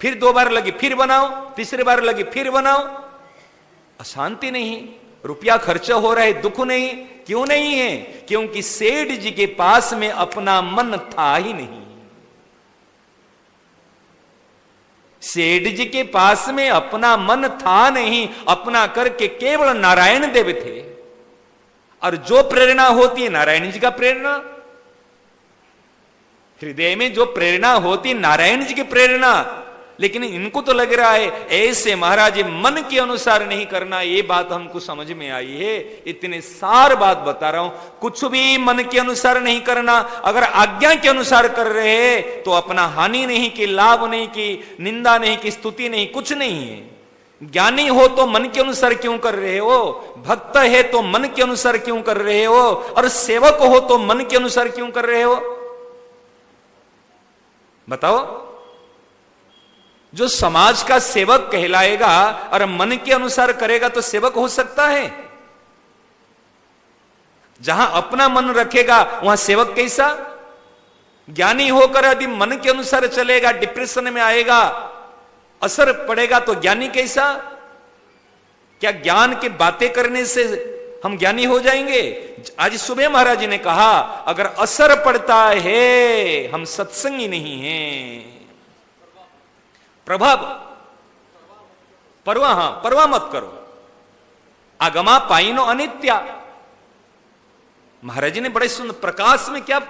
फिर 2 बार लगी फिर बनाओ, तीसरी बार लगी फिर बनाओ। अशांति नहीं, रुपया खर्चा हो रहा है, दुख नहीं। क्यों नहीं है? क्योंकि सेठ जी के पास में अपना मन था ही नहीं। सेठ जी के पास में अपना मन था नहीं, अपना करके केवल नारायण देव थे। और जो प्रेरणा होती है नारायण जी का प्रेरणा, हृदय में जो प्रेरणा होती नारायण जी की प्रेरणा। लेकिन इनको तो लग रहा है ऐसे महाराज मन के अनुसार नहीं करना। ये बात हमको समझ में आई है, इतने सार बात बता रहा हूं। कुछ भी मन के अनुसार नहीं करना। अगर आज्ञा के अनुसार कर रहे हैं तो अपना हानि नहीं की, लाभ नहीं की, निंदा नहीं की, स्तुति नहीं, कुछ नहीं है। ज्ञानी हो तो मन के अनुसार क्यों कर रहे हो? भक्त है तो मन के अनुसार क्यों कर रहे हो? और सेवक हो तो मन के अनुसार क्यों कर रहे हो? बताओ, जो समाज का सेवक कहलाएगा और मन के अनुसार करेगा तो सेवक हो सकता है? जहां अपना मन रखेगा वहां सेवक कैसा? ज्ञानी होकर यदि मन के अनुसार चलेगा, डिप्रेशन में आएगा, असर पड़ेगा तो ज्ञानी कैसा? क्या ज्ञान की बातें करने से हम ज्ञानी हो जाएंगे? आज सुबह महाराज जी ने कहा, अगर असर पड़ता है हम सत्संगी नहीं हैं। प्रभाव परवाह मत करो। आगमा पाइनो अनित्या। महाराज जी ने बड़े सुंदर, प्रकाश में क्या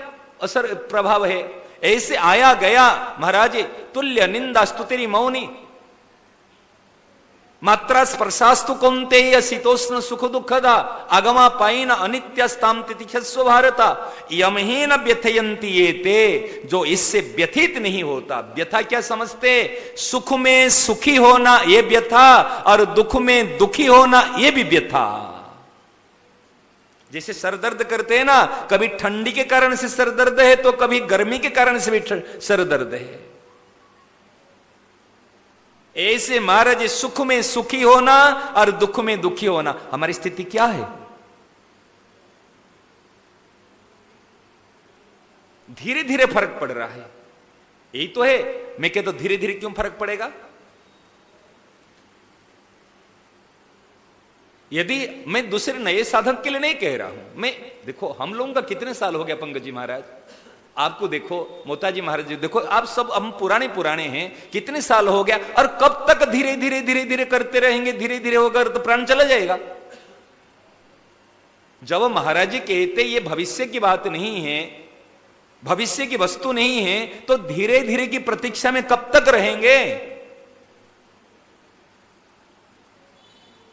असर प्रभाव है? ऐसे आया गया महाराज, तुल्य निंदा स्तुतिरी मौनी, मात्रा स्पर्शास्तु कौन्तेय शीतोष्ण सुख दुखदा, आगमा पाइन अनित्यस्ताम तितिक्षस्व भारता, यमहीन व्यथयन्ति ये ते, जो इससे व्यथित नहीं होता। व्यथा क्या समझते? सुख में सुखी होना ये व्यथा, और दुख में दुखी होना ये भी व्यथा। जैसे सर दर्द करते हैं ना, कभी ठंडी के कारण से सर दर्द है तो कभी गर्मी के कारण से भी सर दर्द है। ऐसे महाराज सुख में सुखी होना और दुख में दुखी होना, हमारी स्थिति क्या है? धीरे धीरे फर्क पड़ रहा है, यही तो है। मैं कहता धीरे धीरे क्यों फर्क पड़ेगा? यदि मैं दूसरे नए साधक के लिए नहीं कह रहा हूं, मैं देखो हम लोगों का कितने साल हो गया पंकज जी महाराज, आपको देखो, मोताजी महाराज जी देखो, आप सब हम पुराने हैं, कितने साल हो गया, और कब तक धीरे धीरे करते रहेंगे? धीरे धीरे होगा तो प्राण चला जाएगा। जब महाराज जी कहते ये भविष्य की बात नहीं है, भविष्य की वस्तु नहीं है, तो धीरे धीरे की प्रतीक्षा में कब तक रहेंगे?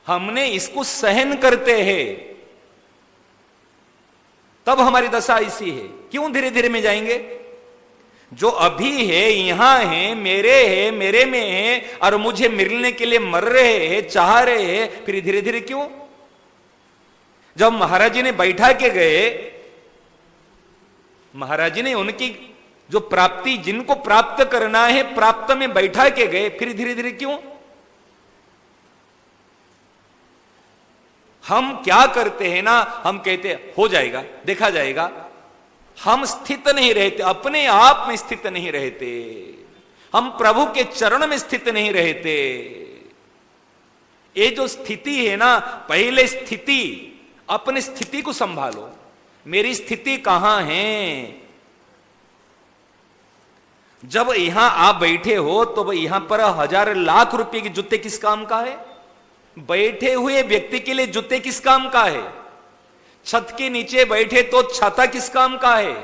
हमने इसको सहन करते हैं तब हमारी दशा ऐसी है। क्यों धीरे धीरे में जाएंगे? जो अभी है, यहां है, मेरे में है, और मुझे मिलने के लिए मर रहे हैं, चाह रहे हैं, फिर धीरे धीरे क्यों? जब महाराज जी ने बैठा के गए, महाराज जी ने उनकी जो प्राप्ति, जिनको प्राप्त करना है, प्राप्त में बैठा के गए, फिर धीरे धीरे क्यों? हम क्या करते हैं ना, हम कहते हो जाएगा, देखा जाएगा। हम स्थित नहीं रहते, अपने आप में स्थित नहीं रहते, हम प्रभु के चरण में स्थित नहीं रहते। ये जो स्थिति है ना, पहले स्थिति, अपनी स्थिति को संभालो। मेरी स्थिति कहां है? जब यहां आप बैठे हो तो यहां पर 1000 लाख रुपए के जूते किस काम का है? बैठे हुए व्यक्ति के लिए जूते किस काम का है? छत के नीचे बैठे तो छाता किस काम का है?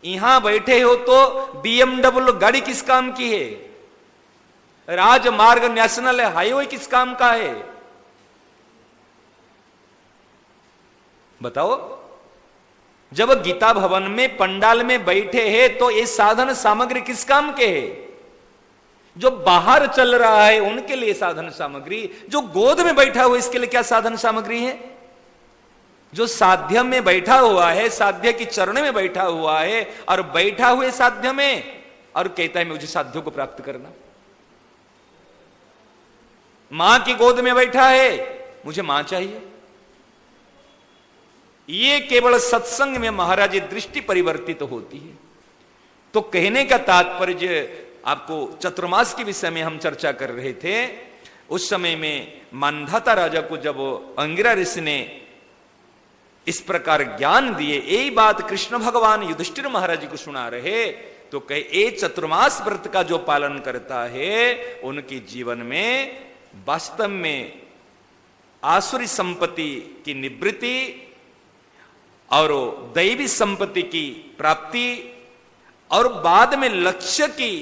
यहां बैठे हो तो BMW गाड़ी किस काम की है? राजमार्ग, नेशनल हाईवे किस काम का है? बताओ। जब गीता भवन में पंडाल में बैठे हैं तो ये साधन सामग्री किस काम के है? जो बाहर चल रहा है उनके लिए साधन सामग्री, जो गोद में बैठा हुआ इसके लिए क्या साधन सामग्री है? जो साध्य में बैठा हुआ है, साध्य की चरण में बैठा हुआ है, और बैठा हुए साध्य में, और कहता है मुझे साध्यों को प्राप्त करना। मां की गोद में बैठा है, मुझे मां चाहिए। ये केवल सत्संग में महाराज दृष्टि परिवर्तित होती है। तो कहने का तात्पर्य, आपको चतुर्मास के विषय में हम चर्चा कर रहे थे। उस समय में मानधाता राजा को जब अंगिरा ऋषि ने इस प्रकार ज्ञान दिए, यही बात कृष्ण भगवान युधिष्ठिर महाराज जी को सुना रहे, तो कहे ये चतुर्मास व्रत का जो पालन करता है उनके जीवन में वास्तव में आसुरी संपत्ति की निवृत्ति और दैवी संपत्ति की प्राप्ति और बाद में लक्ष्य की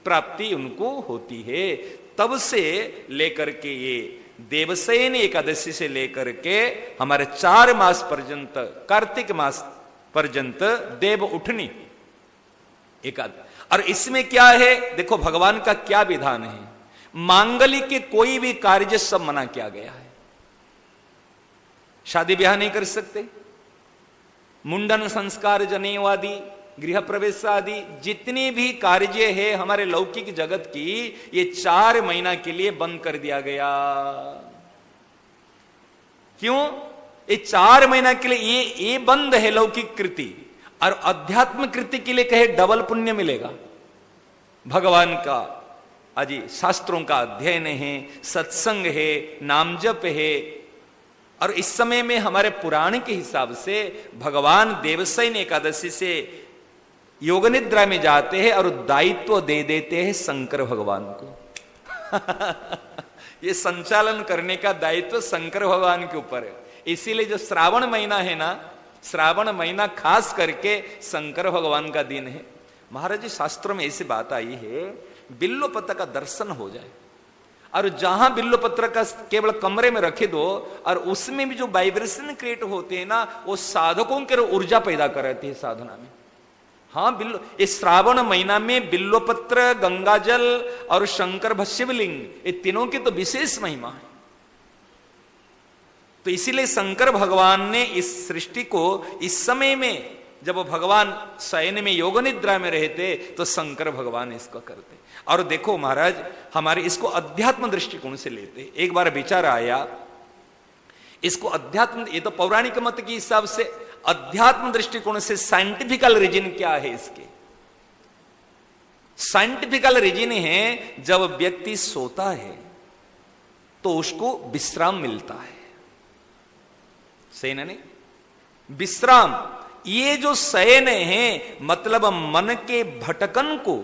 प्राप्ति उनको होती है। तब से लेकर के ये देवसेन एकादशी से लेकर के हमारे 4 मास पर्यंत, कार्तिक मास पर्यंत देव उठनी एकादशी। और इसमें क्या है, देखो भगवान का क्या विधान है। मांगलिक के कोई भी कार्य सब मना किया गया है। शादी ब्याह नहीं कर सकते, मुंडन संस्कार जनेवादी गृह प्रवेश आदि जितनी भी कार्य है हमारे लौकिक जगत की, ये 4 महीना के लिए बंद कर दिया गया। क्यों? ये 4 महीना के लिए ये बंद है लौकिक कृति, और अध्यात्म कृति के लिए कहे डबल पुण्य मिलेगा। भगवान का अजी शास्त्रों का अध्ययन है, सत्संग है, नाम जप है, और इस समय में हमारे पुराण के हिसाब से भगवान देवशयन एकादशी से योग निद्रा में जाते हैं और दायित्व दे देते हैं शंकर भगवान को। ये संचालन करने का दायित्व शंकर भगवान के ऊपर है। इसीलिए जो श्रावण महीना है ना, श्रावण महीना खास करके शंकर भगवान का दिन है। महाराज जी शास्त्रों में ऐसी बात आई है, बिल्व पत्र का दर्शन हो जाए, और जहां बिल्व पत्र का केवल कमरे में रखे दो, और उसमें भी जो वाइब्रेशन क्रिएट होते हैं ना, वो साधकों के ऊर्जा पैदा कर रहे थे साधना में। हाँ, बिल्व, इस श्रावण महीना में बिल्व पत्र, गंगा जल और शंकर शिवलिंग, ये तीनों की तो विशेष महिमा है। तो इसीलिए शंकर भगवान ने इस सृष्टि को इस समय में, जब भगवान शयन में योग निद्रा में रहते, तो शंकर भगवान इसको करते। और देखो महाराज, हमारे इसको अध्यात्म दृष्टिकोण से लेते। एक बार विचार आया, इसको अध्यात्म, ये तो पौराणिक मत के हिसाब से, अध्यात्म दृष्टिकोण से साइंटिफिकल रीजन क्या है इसके? साइंटिफिकल रीजन है, जब व्यक्ति सोता है तो उसको विश्राम मिलता है। सही ना? नहीं, विश्राम, ये जो शयन है मतलब मन के भटकन को,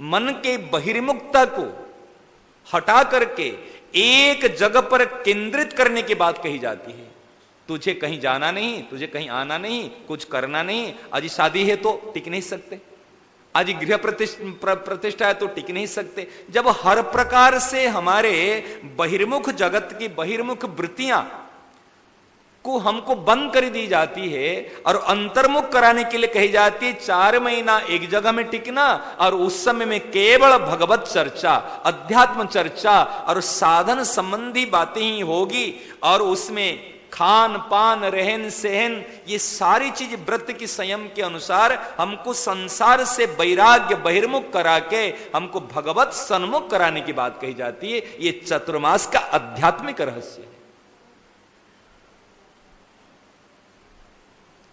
मन के बहिर्मुखता को हटा करके एक जगह पर केंद्रित करने की बात कही जाती है। तुझे कहीं जाना नहीं, तुझे कहीं आना नहीं, कुछ करना नहीं। आज शादी है तो टिक नहीं सकते, आज गृह प्रतिष्ठा है तो टिक नहीं सकते। जब हर प्रकार से हमारे बहिर्मुख जगत की बहिर्मुख वृत्तियां को हमको बंद कर दी जाती है और अंतर्मुख कराने के लिए कही जाती है 4 महीना एक जगह में टिकना, और उस समय में केवल भगवत चर्चा, अध्यात्म चर्चा और साधन संबंधी बातें ही होगी, और उसमें खान पान रहन सहन ये सारी चीज व्रत की संयम के अनुसार हमको संसार से वैराग्य बहिर्मुख करा के हमको भगवत सन्मुख कराने की बात कही जाती है। ये चतुर्मास का आध्यात्मिक रहस्य है।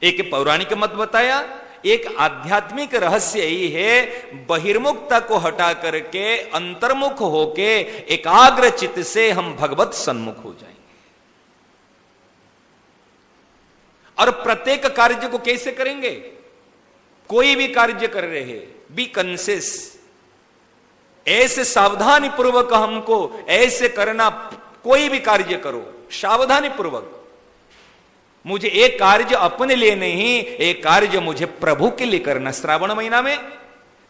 एक पौराणिक मत बताया, एक आध्यात्मिक रहस्य यही है, बहिर्मुखता को हटा करके अंतर्मुख होके एकाग्र चित्त से हम भगवत सन्मुख हो जाएंगे। और प्रत्येक कार्य को कैसे करेंगे? कोई भी कार्य कर रहे हैं, बी कॉन्शियस, ऐसे सावधानी पूर्वक हमको ऐसे करना। कोई भी कार्य करो सावधानी पूर्वक। मुझे एक कार्य अपने लिए नहीं, एक कार्य मुझे प्रभु के लिए करना। श्रावण महीना में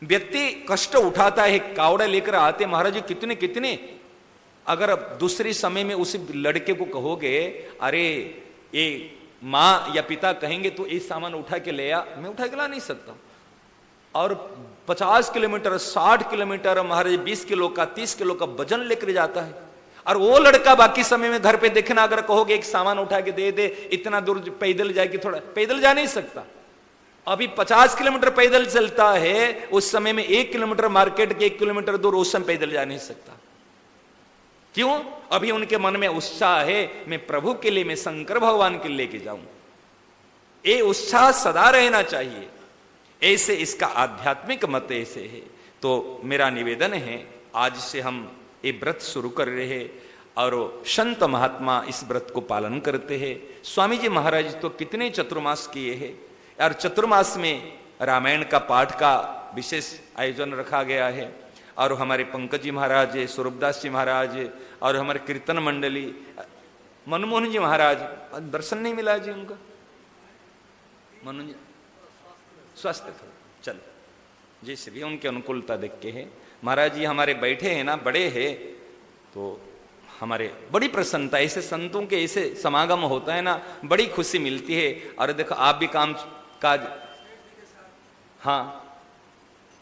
व्यक्ति कष्ट उठाता है, कावड़ा लेकर आते महाराज जी कितने कितने। अगर दूसरे समय में उस लड़के को कहोगे, अरे ये माँ या पिता कहेंगे तो ये सामान उठा के ले आ, मैं उठा के ला नहीं सकता। और 50 किलोमीटर 60 किलोमीटर महाराज 20 किलो का 30 किलो का वजन लेकर जाता है। और वो लड़का बाकी समय में घर पे देखना, अगर कहोगे एक सामान उठा के दे दे, इतना दूर पैदल जाए कि थोड़ा, पैदल जा नहीं सकता। अभी 50 किलोमीटर पैदल चलता है, उस समय में 1 किलोमीटर मार्केट के 1 किलोमीटर दूर उस समय पैदल जा नहीं सकता। क्यों? अभी उनके मन में उत्साह है, मैं प्रभु के लिए, मैं शंकर भगवान के लिए लेके जाऊं। ये उत्साह सदा रहना चाहिए। ऐसे इसका आध्यात्मिक मत ऐसे है। तो मेरा निवेदन है, आज से हम ये व्रत शुरू कर रहे हैं और संत महात्मा इस व्रत को पालन करते हैं। स्वामी जी महाराज तो कितने चतुर्मास किए हैं, और चतुर्मास में रामायण का पाठ का विशेष आयोजन रखा गया है। और हमारे पंकज जी महाराज, स्वरूपदास जी महाराज और हमारे कीर्तन मंडली, मनमोहन जी महाराज, दर्शन नहीं मिला जी उनका, मनोहन जी स्वास्थ्य था, चलो जैसे भी उनकी अनुकूलता देख के है। महाराज जी हमारे बैठे हैं ना, बड़े हैं, तो हमारे बड़ी प्रसन्नता, ऐसे संतों के ऐसे समागम होता है ना, बड़ी खुशी मिलती है। और देखो आप भी काम काज, हाँ,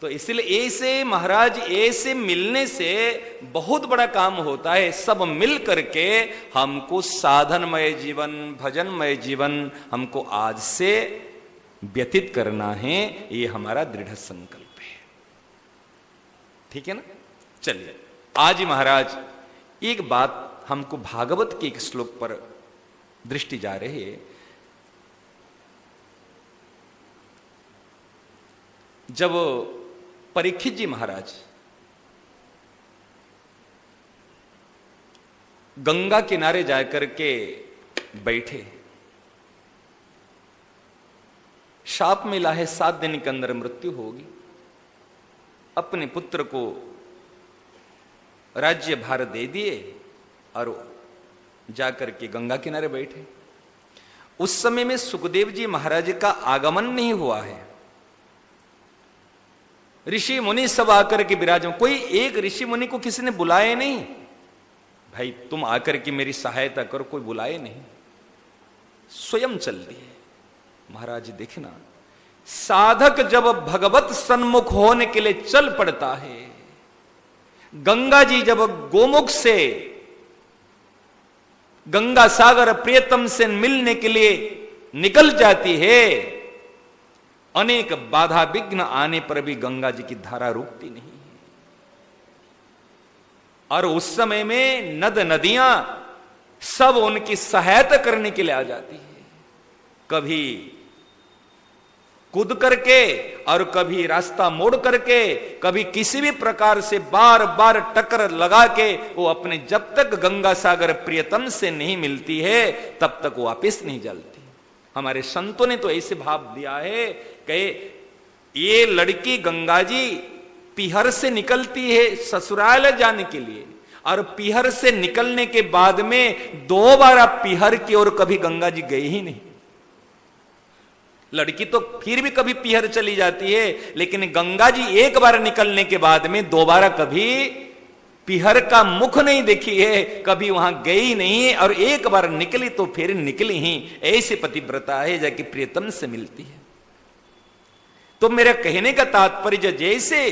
तो इसलिए ऐसे महाराज ऐसे मिलने से बहुत बड़ा काम होता है। सब मिल करके हमको साधनमय जीवन, भजनमय जीवन हमको आज से व्यतीत करना है, ये हमारा दृढ़ संकल्प है। ठीक है ना। चलिए आज महाराज एक बात हमको भागवत के एक श्लोक पर दृष्टि जा रही है। जब परीक्षित जी महाराज गंगा किनारे जाकर के बैठे, शाप मिला है 7 दिन के अंदर मृत्यु होगी, अपने पुत्र को राज्य भार दे दिए और जाकर के गंगा किनारे बैठे। उस समय में सुखदेव जी महाराज का आगमन नहीं हुआ है। ऋषि मुनि सब आकर के विराजमान, कोई एक ऋषि मुनि को किसी ने बुलाया नहीं, भाई तुम आकर के मेरी सहायता करो, कोई बुलाए नहीं, स्वयं चल दिए। महाराज देखना, साधक जब भगवत सन्मुख होने के लिए चल पड़ता है, गंगा जी जब गोमुख से गंगा सागर प्रियतम से मिलने के लिए निकल जाती है, अनेक बाधा विघ्न आने पर भी गंगा जी की धारा रुकती नहीं है। और उस समय में नद नदियां सब उनकी सहायता करने के लिए आ जाती है, कभी कूद करके और कभी रास्ता मोड़ करके, कभी किसी भी प्रकार से बार बार टक्कर लगा के वो अपने, जब तक गंगा सागर प्रियतम से नहीं मिलती है तब तक वो वापिस नहीं जलती। हमारे संतों ने तो ऐसे भाव दिया है कि ये लड़की गंगा जी पीहर से निकलती है ससुराल जाने के लिए, और पीहर से निकलने के बाद में 2 बार पीहर की ओर कभी गंगा जी गई ही नहीं। लड़की तो फिर भी कभी पीहर चली जाती है, लेकिन गंगा जी एक बार निकलने के बाद में दोबारा कभी पीहर का मुख नहीं देखी है, कभी वहां गई नहीं है, और एक बार निकली तो फिर निकली ही। ऐसे पतिव्रता है जाके प्रियतम से मिलती है। तो मेरा कहने का तात्पर्य, जैसे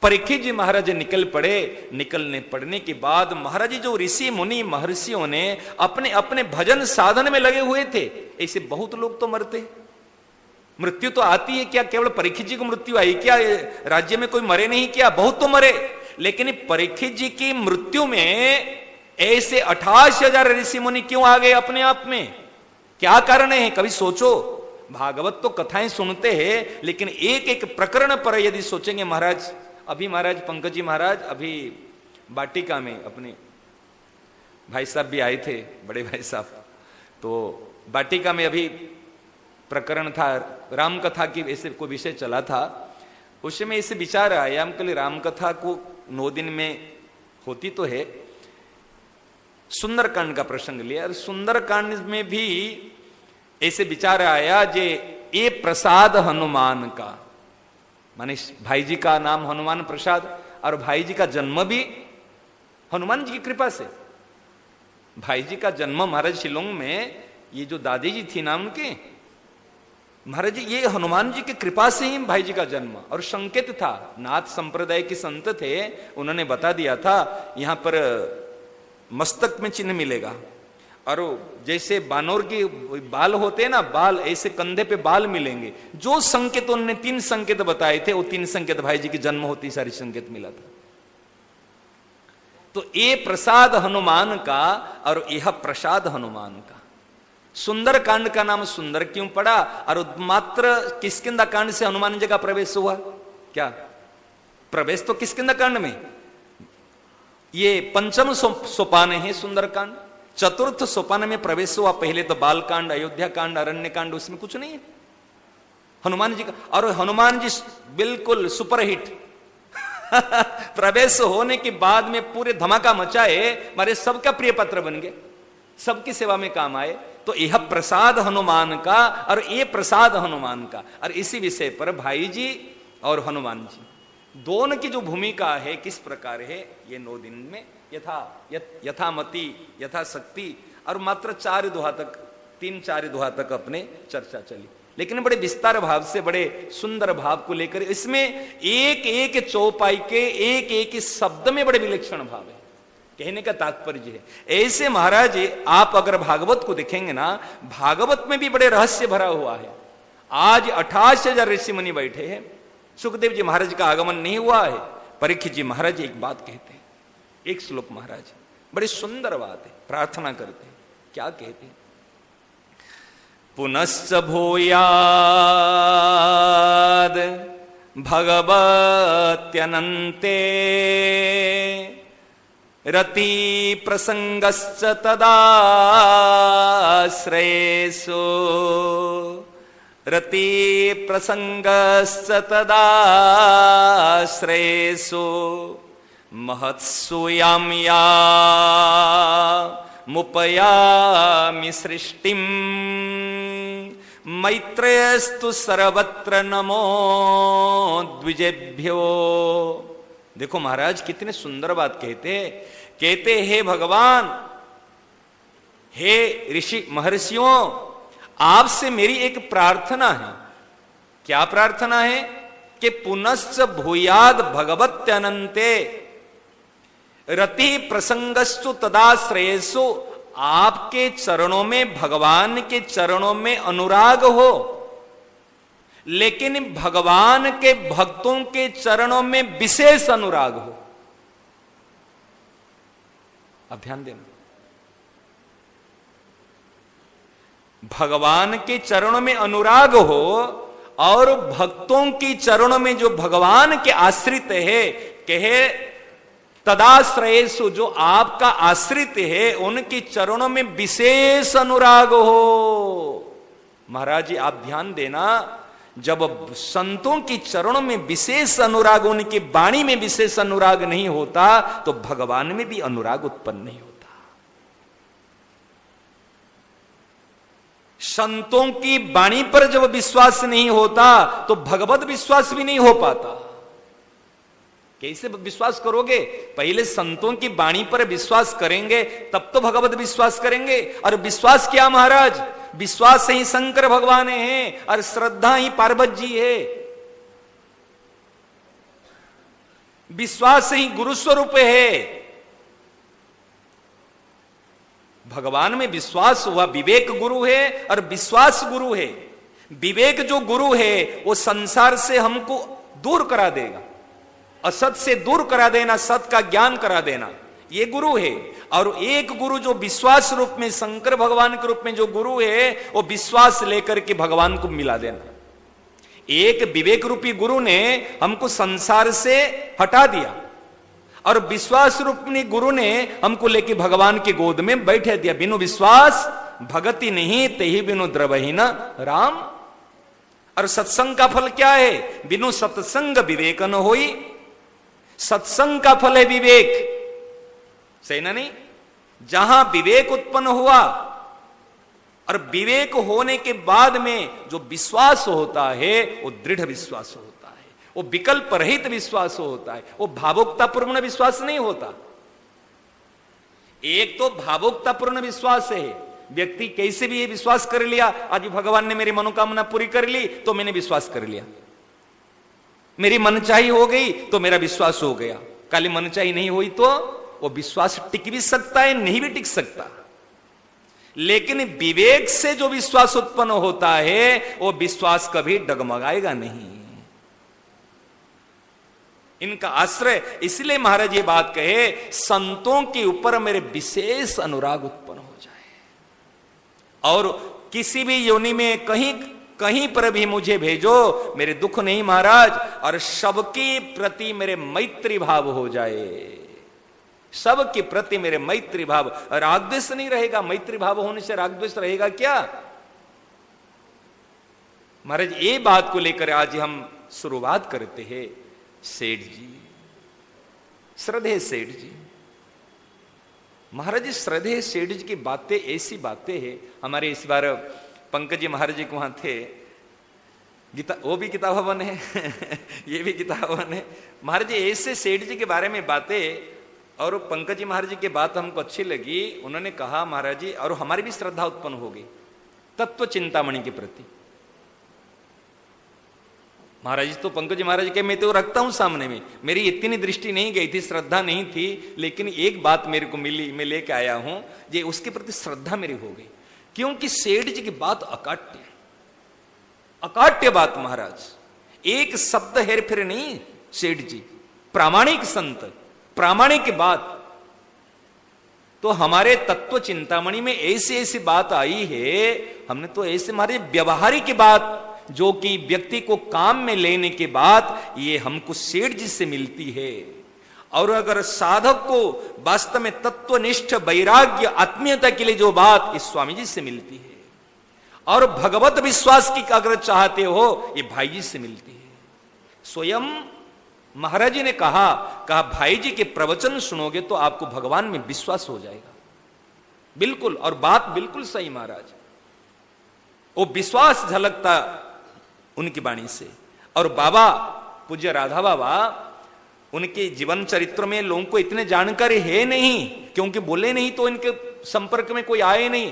परीक्षित जी महाराज निकल पड़े, निकलने पड़ने के बाद महाराज जो ऋषि मुनि महर्षियों ने अपने अपने भजन साधन में लगे हुए थे, ऐसे बहुत लोग तो मरते, मृत्यु तो आती है क्या? केवल परीक्षित जी को मृत्यु आई क्या? राज्य में कोई मरे नहीं क्या? बहुत तो मरे, लेकिन परीक्षित जी की मृत्यु में ऐसे 88,000 ऋषि मुनि क्यों आ गए अपने आप में? क्या कारण है? कभी सोचो। भागवत तो कथाएं सुनते हैं, लेकिन एक एक प्रकरण पर यदि सोचेंगे महाराज, अभी महाराज पंकज जी महाराज अभी बाटिका में अपने भाई साहब भी आए थे, बड़े भाई साहब, तो बाटिका में अभी प्रकरण था, राम कथा की ऐसे कोई विषय चला था, उसमें ऐसे विचार आया, हम कल राम कथा को 9 दिन में होती तो है, सुंदरकांड का प्रसंग लिया, और सुंदरकांड में भी ऐसे विचार आया जे ये प्रसाद हनुमान का, माने भाई जी का नाम हनुमान प्रसाद, और भाई जी का जन्म भी हनुमान जी की कृपा से। भाई जी का जन्म महाराज शिलोंग में, ये जो दादी जी थी ना उनके, महाराज जी ये हनुमान जी की कृपा से ही भाई जी का जन्म, और संकेत था, नाथ संप्रदाय के संत थे, उन्होंने बता दिया था यहां पर मस्तक में चिन्ह मिलेगा, और जैसे बानर के बाल होते हैं ना, बाल ऐसे कंधे पे बाल मिलेंगे। जो संकेत उन्होंने 3 संकेत बताए थे, वो 3 संकेत भाई जी की जन्म होती सारी संकेत मिला था। तो ये प्रसाद हनुमान का और यह प्रसाद हनुमान का। सुंदर कांड का नाम सुंदर क्यों पड़ा? और मात्र किष्किंधा कांड से हनुमान जी का प्रवेश हुआ क्या? प्रवेश तो किष्किंधा कांड में, ये 5म सोपान है सुंदरकांड, 4th सोपान में प्रवेश हुआ। पहले तो बाल कांड, अयोध्या कांड, अरण्य कांड, उसमें कुछ नहीं है हनुमान जी का। और हनुमान जी बिल्कुल सुपरहिट प्रवेश होने के बाद में पूरे धमाका मचाए, हमारे सबका प्रिय पात्र बन गए, सबकी सेवा में काम आए। तो यह प्रसाद हनुमान का और ये प्रसाद हनुमान का। और इसी विषय पर भाई जी और हनुमान जी दोनों की जो भूमिका है किस प्रकार है, ये 9 दिन में यथामति यथाशक्ति और मात्र 4 दोहा तक, 3-4 दोहा तक अपने चर्चा चली, लेकिन बड़े विस्तार भाव से, बड़े सुंदर भाव को लेकर इसमें एक एक चौपाई के एक एक शब्द में बड़े विलक्षण भाव है। कहने का तात्पर्य है ऐसे महाराज आप अगर भागवत को देखेंगे ना, भागवत में भी बड़े रहस्य भरा हुआ है। आज 28,000 ऋषि मुनि बैठे हैं, सुखदेव जी महाराज का आगमन नहीं हुआ है। परीक्षित जी महाराज एक बात कहते हैं, एक श्लोक महाराज, बड़ी सुंदर बात है, प्रार्थना करते हैं। क्या कहते हैं? पुनश्च भूयाद भगवत्यनन्ते रति प्रसंगश्च तदाश्रयेषु रति प्रसंगश्च तदाश्रयेषु महत्सु यां मुपयामि सृष्टिम् मैत्रेयस्तु सर्वत्र नमो द्विजेभ्यो। देखो महाराज कितने सुंदर बात कहते हे भगवान, हे ऋषि महर्षियों, आपसे मेरी एक प्रार्थना है। क्या प्रार्थना है? कि पुनश्च भूयाद भगवत्यनन्ते रति प्रसंगस्तु तदाश्रयेषु, आपके चरणों में, भगवान के चरणों में अनुराग हो, लेकिन भगवान के भक्तों के चरणों में विशेष अनुराग हो। अब ध्यान देना, भगवान के चरणों में अनुराग हो और भक्तों की चरणों में जो भगवान के आश्रित है, कहे तदाश्रयेषु, जो आपका आश्रित है, उनके चरणों में विशेष अनुराग हो। महाराज जी आप ध्यान देना, जब संतों की चरणों में विशेष अनुराग, उनकी वाणी में विशेष अनुराग नहीं होता, तो भगवान में भी अनुराग उत्पन्न नहीं होता। संतों की वाणी पर जब विश्वास नहीं होता, तो भगवत विश्वास भी नहीं हो पाता। कैसे विश्वास करोगे? पहले संतों की वाणी पर विश्वास करेंगे, तब तो भगवत विश्वास करेंगे। और विश्वास क्या महाराज? विश्वास ही शंकर भगवान है और श्रद्धा ही पार्वती जी है। विश्वास ही गुरु स्वरूप है। भगवान में विश्वास हुआ, विवेक गुरु है और विश्वास गुरु है। विवेक जो गुरु है वो संसार से हमको दूर करा देगा, असत से दूर करा देना, सत का ज्ञान करा देना, ये गुरु है। और एक गुरु जो विश्वास रूप में, शंकर भगवान के रूप में जो गुरु है, वो विश्वास लेकर के भगवान को मिला देना। एक विवेक रूपी गुरु ने हमको संसार से हटा दिया और विश्वास रूपी गुरु ने हमको लेके भगवान की गोद में बैठे दिया। बिनु विश्वास भगति नहीं, तेहि बिनु द्रवहि न राम। और सत्संग का फल क्या है? बिनु सत्संग विवेक न होई। सत्संग का फल है विवेक, सही ना? नहीं, जहां विवेक उत्पन्न हुआ और विवेक होने के बाद में जो विश्वास होता है वो दृढ़ विश्वास होता है, वो विकल्प रहित विश्वास होता है, वो भावुकतापूर्ण विश्वास नहीं होता। एक तो भावुकतापूर्ण विश्वास है, व्यक्ति कैसे भी ये विश्वास कर लिया, आज भगवान ने मेरी मनोकामना पूरी कर ली तो मैंने विश्वास कर लिया, मेरी मनचाही हो गई तो मेरा विश्वास हो गया। काली मनचाही नहीं हुई तो वो विश्वास टिक भी सकता है, नहीं भी टिक सकता। लेकिन विवेक से जो विश्वास उत्पन्न होता है वो विश्वास कभी डगमगाएगा नहीं। इनका आश्रय, इसलिए महाराज ये बात कहे, संतों के ऊपर मेरे विशेष अनुराग उत्पन्न हो जाए और किसी भी योनि में कहीं कहीं पर भी मुझे भेजो, मेरे दुख नहीं महाराज, और सबके प्रति मेरे मैत्री भाव हो जाए, सबके प्रति मेरे मैत्री भाव। राग द्वेष नहीं रहेगा, मैत्री भाव होने से राग द्वेष रहेगा क्या? महाराज ये बात को लेकर आज हम शुरुआत करते हैं। सेठ जी, श्रद्धेय सेठ जी, महाराज श्रद्धेय सेठ जी की बातें ऐसी बातें हैं। हमारे इस बार पंकज जी महाराज जी को वहां थे, गीता, वो भी किताब भवन है ये भी किताब भवन है। महाराज जी ऐसे सेठ जी के बारे में बातें, और पंकज जी महाराज जी की बात हमको अच्छी लगी। उन्होंने कहा महाराज जी, और हमारी भी श्रद्धा उत्पन्न हो गई तत्व चिंतामणि के प्रति। महाराज जी तो पंकज जी महाराज के मैं तो रखता हूं सामने में, मेरी इतनी दृष्टि नहीं गई थी, श्रद्धा नहीं थी, लेकिन एक बात मेरे को मिली, मैं लेके आया हूं, ये उसके प्रति श्रद्धा मेरी हो गई। क्योंकि सेठ जी की बात अकाट्य, अकाट्य बात महाराज, एक शब्द हेर फेर नहीं सेठ जी, प्रामाणिक संत, प्रामाणिक बात। तो हमारे तत्व चिंतामणि में ऐसी ऐसी बात आई है, हमने तो ऐसे हमारे व्यवहारिक बात जो कि व्यक्ति को काम में लेने के बाद ये हमको सेठ जी से मिलती है। और अगर साधक को वास्तव में तत्वनिष्ठ वैराग्य आत्मीयता के लिए जो बात इस स्वामी जी से मिलती है, और भगवत विश्वास की अगर चाहते हो ये भाई जी से मिलती है। स्वयं महाराज जी ने कहा भाई जी के प्रवचन सुनोगे तो आपको भगवान में विश्वास हो जाएगा। बिल्कुल, और बात बिल्कुल सही महाराज, वो विश्वास झलकता उनकी वाणी से। और बाबा पूज्य राधा बाबा, उनके जीवन चरित्र में लोगों को इतने जानकारी है नहीं, क्योंकि बोले नहीं तो इनके संपर्क में कोई आए नहीं।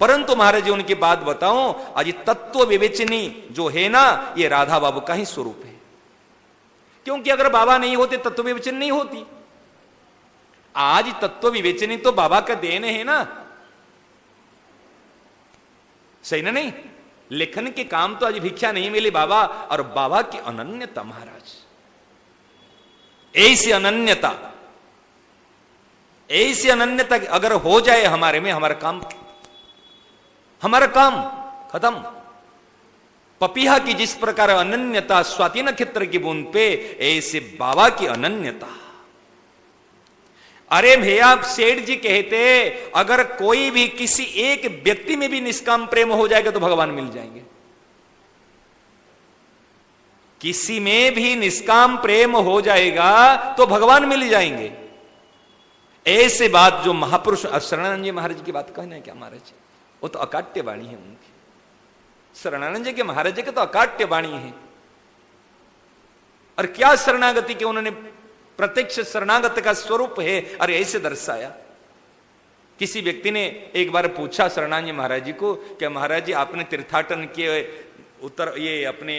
परंतु महाराज जी उनकी बात बताऊं, आज तत्व विवेचनी जो है ना, ये राधा बाबू का ही स्वरूप है। क्योंकि अगर बाबा नहीं होते तत्व विवेचन नहीं होती। आज तत्व विवेचनी तो बाबा का देन है ना, सही ना? नहीं, लेखन के काम तो आज भिक्षा नहीं मिली बाबा, और बाबा की अनन्यता महाराज, ऐसी अनन्यता, ऐसी अनन्यता अगर हो जाए हमारे में, हमारा काम खत्म। पपीहा की जिस प्रकार अनन्यता स्वाति नक्षत्र की बूंद पे, ऐसे बाबा की अनन्यता। अरे भैया, सेठ जी कहते अगर कोई भी किसी एक व्यक्ति में भी निष्काम प्रेम हो जाएगा तो भगवान मिल जाएंगे। किसी में भी निष्काम प्रेम हो जाएगा तो भगवान मिल जाएंगे। ऐसे बात जो महापुरुष शरणानंद जी महाराज की बात कहना है क्या महाराज, वो तो अकाट्य वाणी है उनकी। शरणानंद जी के महाराज जी के तो अकाट्य वाणी है। और क्या शरणागति के उन्होंने प्रत्यक्ष शरणागत का स्वरूप है, और ऐसे दर्शाया। किसी व्यक्ति ने एक बार पूछा शरणानंद जी महाराज जी को कि महाराज जी आपने तीर्थाटन किए, उत्तर ये अपने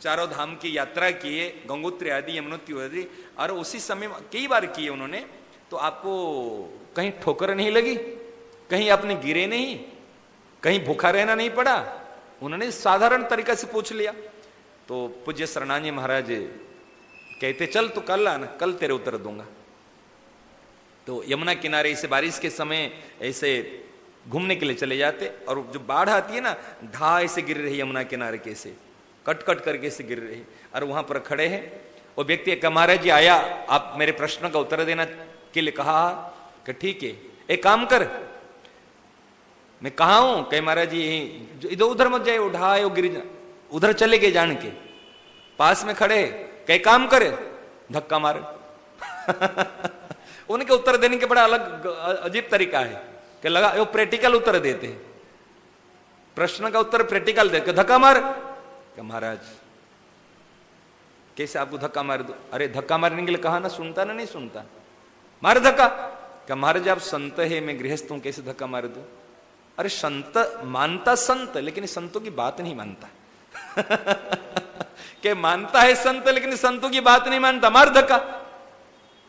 चारों धाम की यात्रा किए, गंगोत्री आदि यमुनोत्री आदि, और उसी समय कई बार किए उन्होंने, तो आपको कहीं ठोकर नहीं लगी, कहीं आपने गिरे नहीं, कहीं भूखा रहना नहीं पड़ा? उन्होंने साधारण तरीका से पूछ लिया। तो पूज्य शरणानंद जी महाराज कहते चल तो कल आना, कल तेरे उत्तर दूंगा। तो यमुना किनारे इसे बारिश के समय ऐसे घूमने के लिए चले जाते, और जो बाढ़ आती है ना, ढा ऐसे गिर रही यमुना किनारे के, से कट कट करके से गिर रही, और वहां पर खड़े हैं। वो व्यक्ति महाराज जी आया, आप मेरे प्रश्न का उत्तर देना के लिए कहा कि ठीक है, एक काम कर, मैं कहा हूं? कहे महाराज जी इधर उधर मत जाए, उठा है वो गिर जा, उधर चले गए जान के, पास में खड़े, कहे काम करे, धक्का मारे। उनके उत्तर देने के बड़ा अलग अजीब तरीका है कि लगा वो प्रैक्टिकल उत्तर देते हैं, प्रश्न का उत्तर प्रैक्टिकल दे के धक्का मार। महाराज कैसे आपको धक्का मार दो? अरे धक्का मारने के लिए कहा ना, सुनता ना, नहीं सुनता, मार धक्का। क्या महाराज आप संत है, मैं गृहस्थ हूं, कैसे धक्का मार दो? अरे संत मानता संत, लेकिन संतों की बात नहीं मानता। के मानता है संत लेकिन संतों की बात नहीं मानता, मार धक्का।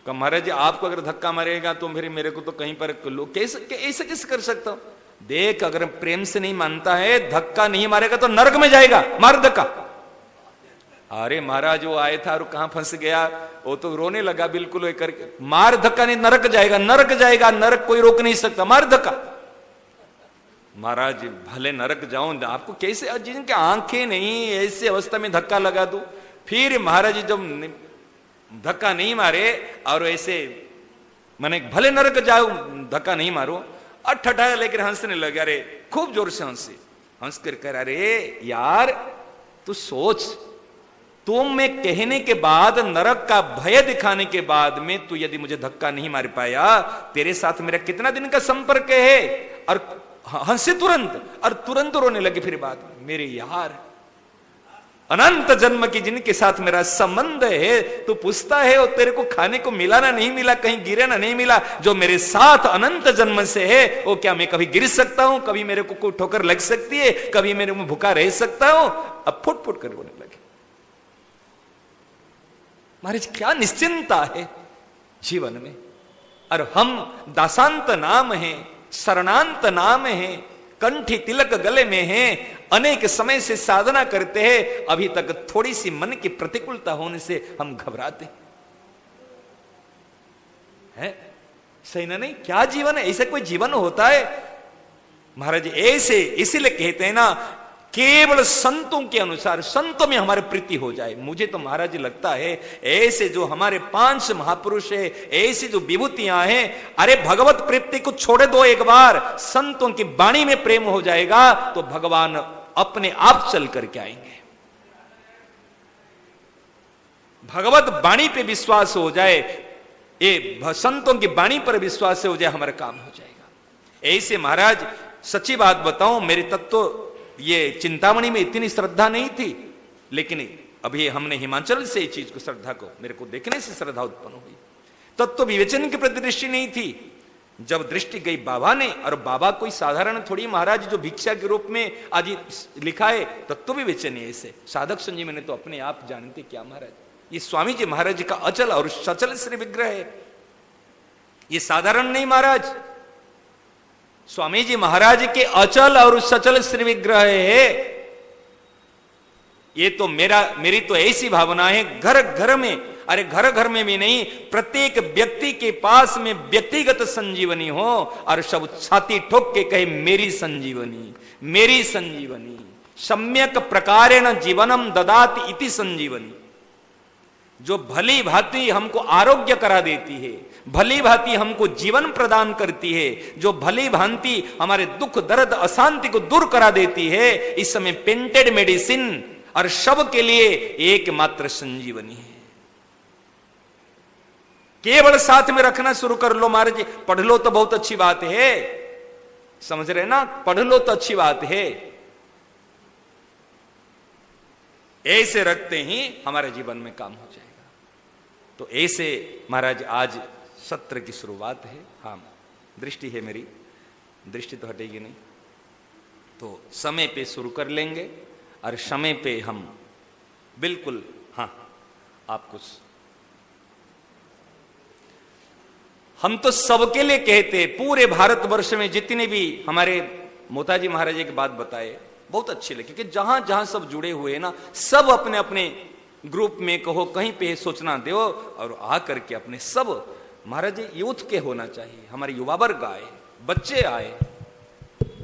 कहा महाराज जी आपको अगर धक्का मारेगा तो फिर मेरे को तो कहीं पर लोग कैसे ऐसे कैसे कर सकता हूं? देख, अगर प्रेम से नहीं मानता है, धक्का नहीं मारेगा तो नरक में जाएगा, मार धक्का। अरे महाराज वो आया था और कहां फंस गया, वो तो रोने लगा बिल्कुल करके, मार धक्का नहीं, नरक जाएगा, नरक जाएगा, नरक कोई रोक नहीं सकता, मार धक्का। महाराज भले नरक जाऊं, आपको कैसे, जिनके आंखें नहीं ऐसी अवस्था में धक्का लगा दूं? फिर महाराज जब धक्का नहीं मारे और ऐसे मैंने भले नरक जाओ, धक्का नहीं मारो, अठठा लेकर हंसने लगे। अरे खूब जोर से हंसे, हंस कर कह अरे यार तू सोच, तुम में कहने के बाद, नरक का भय दिखाने के बाद में तू यदि मुझे धक्का नहीं मार पाया, तेरे साथ मेरा कितना दिन का संपर्क है? और हंसे तुरंत, और तुरंत रोने लगे फिर बाद में, मेरे यार अनंत जन्म की जिनके साथ मेरा संबंध है, तू पूछता है और तेरे को खाने को मिला ना नहीं मिला, कहीं गिरे ना नहीं मिला, जो मेरे साथ अनंत जन्म से है, वो क्या मैं कभी गिर सकता हूं? कभी मेरे को कोई ठोकर लग सकती है? कभी मेरे में भूखा रह सकता हूं? अब फुट फुट कर रोने लगे। महाराज क्या निश्चिंता है जीवन में, और हम दासांत नाम है, शरणांत नाम है, कंठी तिलक गले में है, अनेक समय से साधना करते हैं, अभी तक थोड़ी सी मन की प्रतिकूलता होने से हम घबराते हैं। सही ना? नहीं, क्या जीवन है? ऐसा कोई जीवन होता है महाराज? ऐसे इसीलिए कहते हैं ना, केवल संतों के अनुसार, संतों में हमारी प्रीति हो जाए। मुझे तो महाराज लगता है ऐसे जो हमारे 5 महापुरुष है, ऐसी जो विभूतियां हैं, अरे भगवत प्रीति को छोड़ दो, एक बार संतों की वाणी में प्रेम हो जाएगा तो भगवान अपने आप चल करके आएंगे। भगवत वाणी पे विश्वास हो जाए, ये संतों की वाणी पर विश्वास हो जाए, हमारा काम हो जाएगा। ऐसे महाराज सच्ची बात बताऊं, मेरे तत्व ये चिंतामणि में इतनी श्रद्धा नहीं थी, लेकिन अभी हमने हिमाचल से इस चीज को, श्रद्धा को मेरे को देखने से श्रद्धा उत्पन्न हुई। तत्व विवेचन की प्रति दृष्टि नहीं थी, जब दृष्टि गई बाबा ने, और बाबा कोई साधारण थोड़ी महाराज जो भिक्षा के रूप में आज लिखा है, तत्व विवेचन है। ऐसे साधक संजीव मैंने तो अपने आप जानते क्या महाराज, ये स्वामी जी महाराज का अचल और सचल श्री विग्रह है, ये साधारण नहीं महाराज। स्वामी जी महाराज के अचल और सचल श्री विग्रह है। ये तो मेरी तो ऐसी भावना है, घर घर में, अरे घर घर में भी नहीं, प्रत्येक व्यक्ति के पास में व्यक्तिगत संजीवनी हो, और सब छाती ठोक के कहे मेरी संजीवनी, मेरी संजीवनी, सम्यक प्रकारेण जीवनम ददाति इति संजीवनी, जो भली भांति हमको आरोग्य करा देती है, भली भांति हमको जीवन प्रदान करती है, जो भली भांति हमारे दुख दर्द अशांति को दूर करा देती है। इस समय पेंटेड मेडिसिन और सब के लिए एकमात्र संजीवनी है। केवल साथ में रखना शुरू कर लो महाराज, पढ़ लो तो बहुत अच्छी बात है, समझ रहे ना, पढ़ लो तो अच्छी बात है, ऐसे रखते ही हमारे जीवन में काम हो जाएगा। तो ऐसे महाराज आज सत्र की शुरुआत है। हाँ, दृष्टि है मेरी, दृष्टि तो हटेगी नहीं, तो समय पे शुरू कर लेंगे, और समय पे हम बिल्कुल, हाँ आप कुछ, हम तो सबके लिए कहते, पूरे भारतवर्ष में जितने भी हमारे मोताजी महाराज की बात बताए बहुत अच्छी लगी, क्योंकि जहां जहां सब जुड़े हुए हैं ना, सब अपने अपने ग्रुप में कहो कहीं पे सूचना दो, और आ करके अपने सब महाराज यूथ के होना चाहिए, हमारे युवा वर्ग आए, बच्चे आए,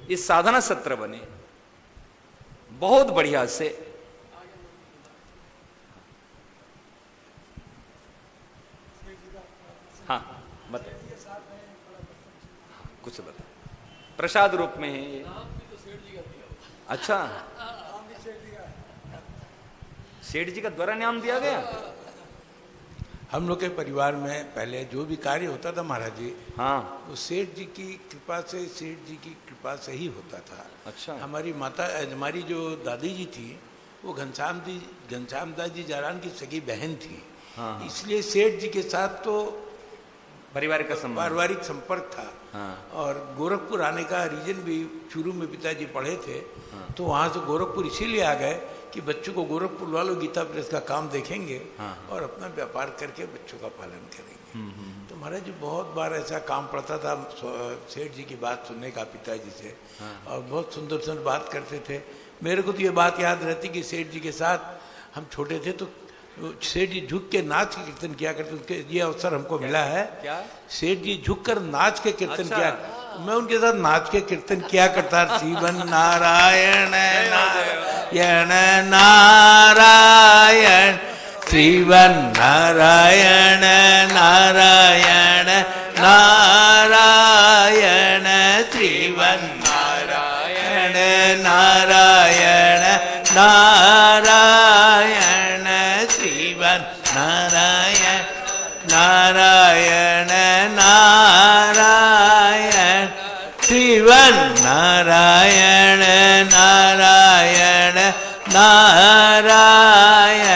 इस साधना सत्र बने बहुत बढ़िया से। हाँ बता, कुछ बता, प्रसाद रूप में है ये। अच्छा, सेठ जी का द्वारा नाम दिया गया। हम लोग के परिवार में पहले जो भी कार्य होता था महाराज जी, हाँ, वो सेठ जी की कृपा से, सेठ जी की कृपा से ही होता था। अच्छा, हमारी जो दादी जी थी वो घनश्याम दास जी जारान की सगी बहन थी। हाँ, इसलिए सेठ जी के साथ तो पारिवारिक संपर्क था। हाँ, और गोरखपुर आने का रीजन भी, शुरू में पिताजी पढ़े थे, हाँ, तो वहाँ से गोरखपुर इसीलिए आ गए कि बच्चों को गोरखपुर वालों गीता प्रेस का काम देखेंगे, हाँ, और अपना व्यापार करके बच्चों का पालन करेंगे। तो महाराज जी बहुत बार ऐसा काम पड़ता था सेठ जी की बात सुनने का पिताजी से, हाँ, और बहुत सुंदर सुंदर बात करते थे। मेरे को तो ये बात याद रहती कि सेठ जी के साथ हम छोटे थे तो सेठ जी झुक के नाच के कीर्तन किया करते, उनके ये अवसर हमको मिला है। क्या? सेठ जी झुक कर नाच के कीर्तन किया, मैं उनके साथ नाच के कीर्तन किया करता। शिवन नारायण नारायण नारायण, शिवन नारायण नारायण नारायण, शिवन नारायण नारायण नारायण, शिवन नारायण नारायण नारायण, शिवन नारायण नारायण नारायण,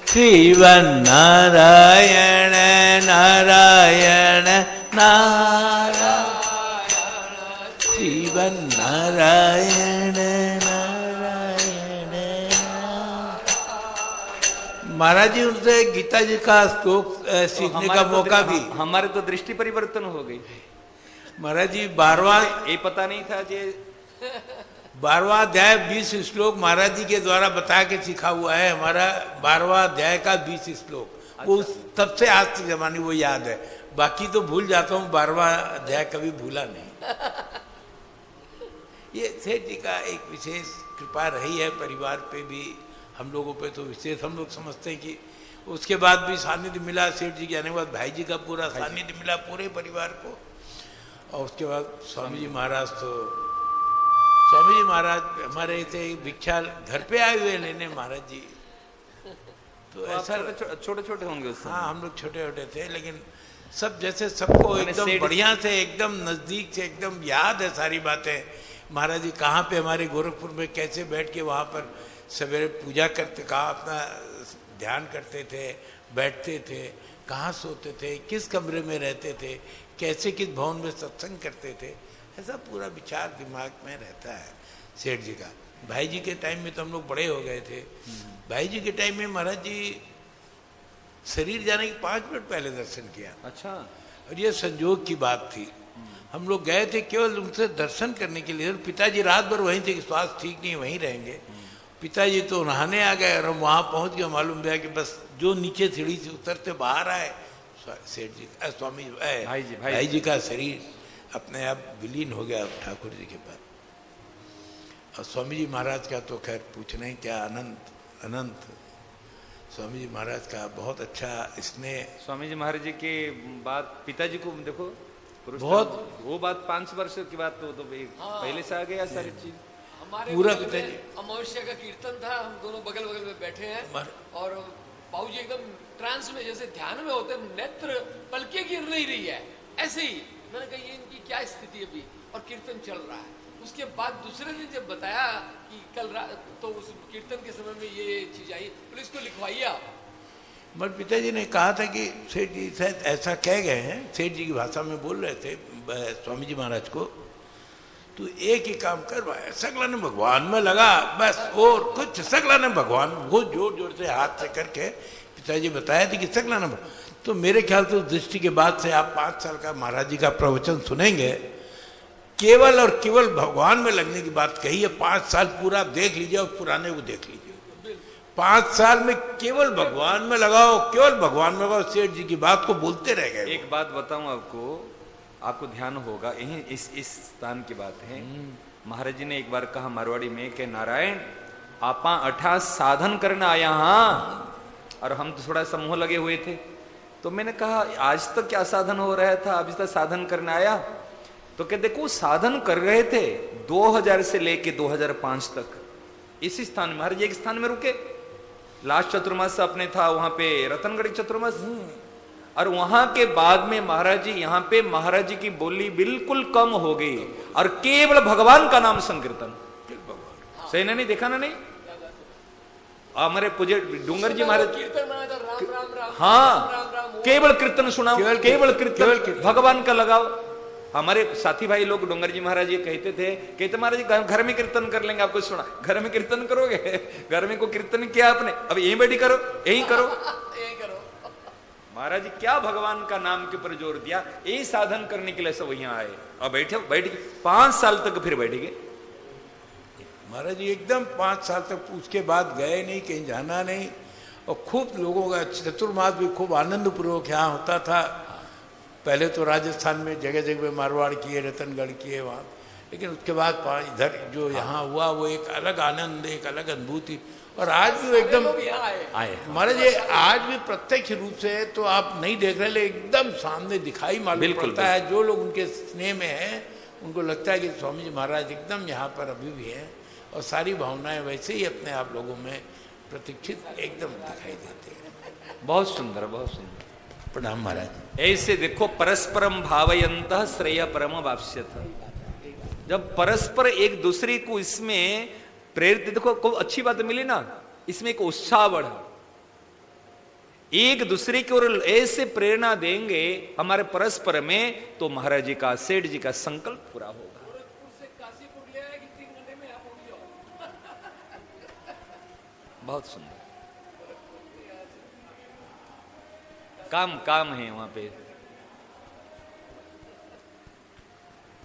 शिवन नारायण नारायण नारायण, शिवन नारायण नारायण। महाराज जी उनसे गीता जी का श्लोक सीखने का मौका भी, हमारे तो दृष्टि परिवर्तन हो गई। महाराज जी 12वां, ये पता नहीं था कि 12वां अध्याय 20 श्लोक महाराज जी के द्वारा बता के सिखा हुआ है। हमारा 12वां अध्याय का 20 श्लोक वो तब से आज तक जमाने वो याद है। बाकी तो भूल जाता हूँ, 12वां अध्याय कभी भूला नहीं। ये सेठ जी का एक विशेष कृपा रही है परिवार पे भी, हम लोगों पे तो विशेष। हम लोग समझते हैं कि उसके बाद भी सानिध्य मिला, सेठ जी के आने के बाद भाई जी का पूरा सानिध्य मिला पूरे परिवार को। और उसके बाद स्वामी जी महाराज, तो स्वामी जी महाराज हमारे थे भिक्षा घर पे आए हुए लेने महाराज जी। तो ऐसा छोटे छोटे होंगे उस समय? हाँ, हम लोग छोटे छोटे थे, लेकिन सब जैसे सबको एकदम बढ़िया से, एकदम नजदीक से, एकदम याद है सारी बातें। महाराज जी कहाँ पे हमारे गोरखपुर में कैसे बैठ के वहाँ पर सवेरे पूजा करते, कहाँ अपना ध्यान करते थे, बैठते थे, कहाँ सोते थे, किस कमरे में रहते थे, कैसे किस भवन में सत्संग करते थे, ऐसा पूरा विचार दिमाग में रहता है सेठ जी का। भाई जी के टाइम में तो हम लोग बड़े हो गए थे। भाई जी के टाइम में महाराज जी शरीर जाने के 5 मिनट पहले दर्शन किया। अच्छा। और ये संजोग की बात थी, हम लोग गए थे केवल उनसे दर्शन करने के लिए। और पिताजी रात भर वहीं थे कि स्वास्थ्य ठीक नहीं, वहीं रहेंगे। पिताजी तो नहाने आ गए और हम वहाँ पहुँच गए। मालूम गया कि बस जो नीचे सीढ़ी से उतरते बाहर आए, सेठ जी स्वामी भाई जी का शरीर अपने आप विलीन हो गया ठाकुर जी के पास। और स्वामी जी महाराज का तो खैर पूछना ही क्या, अनंत अनंत स्वामी जी महाराज का बहुत अच्छा स्नेह। स्वामी जी महाराज जी के बाद पिताजी को देखो बहुत, वो बात 5 वर्ष की बात तो पहले से आ गया सारी चीज। हमारे पूरा बगल पिताजी में अमावस्या का कीर्तन था, हम दोनों बगल बगल में बैठे हैं और बाबू जी एकदम ट्रांस में, जैसे ध्यान में होते, नेत्र पलके गिर नहीं रही है, ऐसे ही। मैंने कहा ये इनकी क्या स्थिति अभी, और कीर्तन चल रहा है। उसके बाद दूसरे दिन जब बताया कि कल रात, तो उस कीर्तन के समय में ये चीज आई, बोले इसको लिखवाइए आप। मगर पिताजी ने कहा था कि सेठ जी शायद ऐसा कह गए हैं, सेठ जी की भाषा में बोल रहे थे स्वामी जी महाराज को, तू एक ही काम कर, सकला ने भगवान में लगा बस, और कुछ सकला ने भगवान, बहुत जोर जोर से हाथ से करके पिताजी बताया थे कि सकला ने। तो मेरे ख्याल से उस दृष्टि के बाद से आप 5 साल का महाराज जी का प्रवचन सुनेंगे, केवल और केवल भगवान में लगने की बात कही है। 5 साल पूरा देख लीजिए और पुराने को देख लीजिए। 5 साल में केवल भगवान में लगाओ, केवल भगवान में लगाओ। सेठ जी की बात को बोलते रह गए। एक बात बताऊं आपको ध्यान होगा, यही इस स्थान की बात है। महाराज जी ने एक बार कहा मारवाड़ी में कि नारायण आपा 18 साधन करने आया, हाँ। और हम तो थोड़ा समूह लगे हुए थे, तो मैंने कहा आज तक क्या साधन हो रहा था, अभी तक साधन करने आया? तो क्या देखो साधन कर रहे थे 2000 से लेके 2005 तक इसी स्थान में। महाराज एक स्थान में रुके, लास्ट चतुर्मास अपने था वहां पे रतनगढ़ी चतुर्मास, और वहां के बाद में महाराज जी यहाँ पे महाराज जी की बोली बिल्कुल कम हो गई और केवल भगवान का नाम संकीर्तन। सही नहीं देखा ना? नहीं हमारे पूज्य डूंगर जी महाराज कीर्तन बनाया था, राम राम राम, हाँ, राम राम, केवल कीर्तन सुनाओ, केवल कीर्तन भगवान का लगाओ। हमारे साथी भाई लोग डूंगर जी महाराज ये कहते महाराज जी घर में कीर्तन कर लेंगे, आपको सुना, घर में कीर्तन करोगे? घर में को कीर्तन किया आपने, अब यहीं बैठी करो, यहीं करो, यही करो। महाराज जी क्या भगवान का नाम के ऊपर जोर दिया, यही साधन करने के लिए सब यहाँ आए और बैठ 5 साल तक फिर बैठ गए महाराज जी। एकदम 5 साल तक उसके बाद गए नहीं, कहीं जाना नहीं। और खूब लोगों का चतुर्मास भी खूब आनंद पूर्वक यहाँ होता था। पहले तो राजस्थान में जगह जगह मारवाड़ किए, रतनगढ़ किए वहाँ, लेकिन उसके बाद इधर जो यहाँ हुआ वो एक अलग आनंद, एक अलग अनुभूति। और आज भी वो एकदम आए महाराज जी, आज भी प्रत्यक्ष रूप से तो आप नहीं देख रहे, लेकिन एकदम सामने दिखाई मालूम पड़ता है। जो लोग उनके स्नेह में हैं उनको लगता है कि स्वामी जी महाराज एकदम यहाँ पर अभी भी हैं, और सारी भावनाएं वैसे ही अपने आप लोगों में प्रतिष्ठित एकदम दिखाई देते हैं। बहुत सुंदर, बहुत सुंदर। प्रणाम महाराज। ऐसे देखो परस्परम भावयंत श्रेय परम वाप्स्यथ। जब परस्पर एक दूसरे को इसमें प्रेरित, देखो को अच्छी बात मिली ना, इसमें एक उत्साह बढ़ा, एक दूसरे की ओर ऐसे प्रेरणा देंगे हमारे परस्पर में, तो महाराज जी का, सेठ जी का संकल्प पूरा होगा। बहुत सुंदर काम है वहां पे।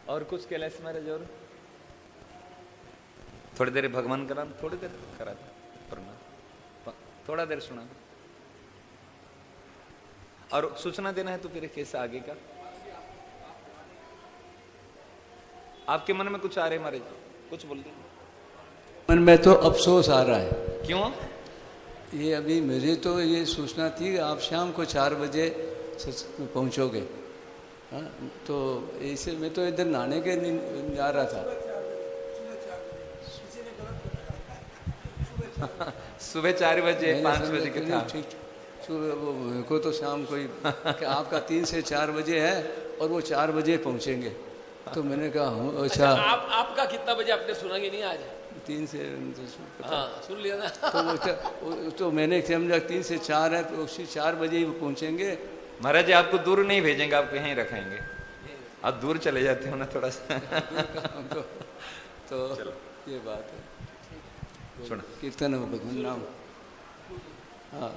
और कुछ कैलाश महाराज? और थोड़ी देर भगवान करा, थोड़ी देर करा प्रणाम, थोड़ा देर सुना और सूचना देना है तो फिर कैसे आगे का। आपके मन में कुछ आ रहे महाराज, कुछ बोल दीजिए। मन में तो अफसोस आ रहा है। क्यों? ये अभी मुझे तो ये सूचना थी कि आप शाम को 4 बजे पहुंचोगे। हाँ, तो ऐसे मैं तो इधर नहाने के जा रहा था। सुबह 4 बजे 5 बजे के था। ठीक, सुबह को तो शाम कोई आपका 3 से 4 बजे है और वो 4 बजे पहुंचेंगे। तो मैंने कहा अच्छा आपका कितना बजे आपने सुना कि नहीं आज? 3 से हाँ, सुन लिया ना। तो मैंने समझा 3 से 4 है तो उसी 4 बजे ही वो पहुंचेंगे। महाराज जी आपको दूर नहीं भेजेंगे, आपको यहीं रखेंगे। आप दूर चले जाते हो ना थोड़ा सा। तो ये बात है। सुना कीर्तन हो भगवान नाम। हाँ,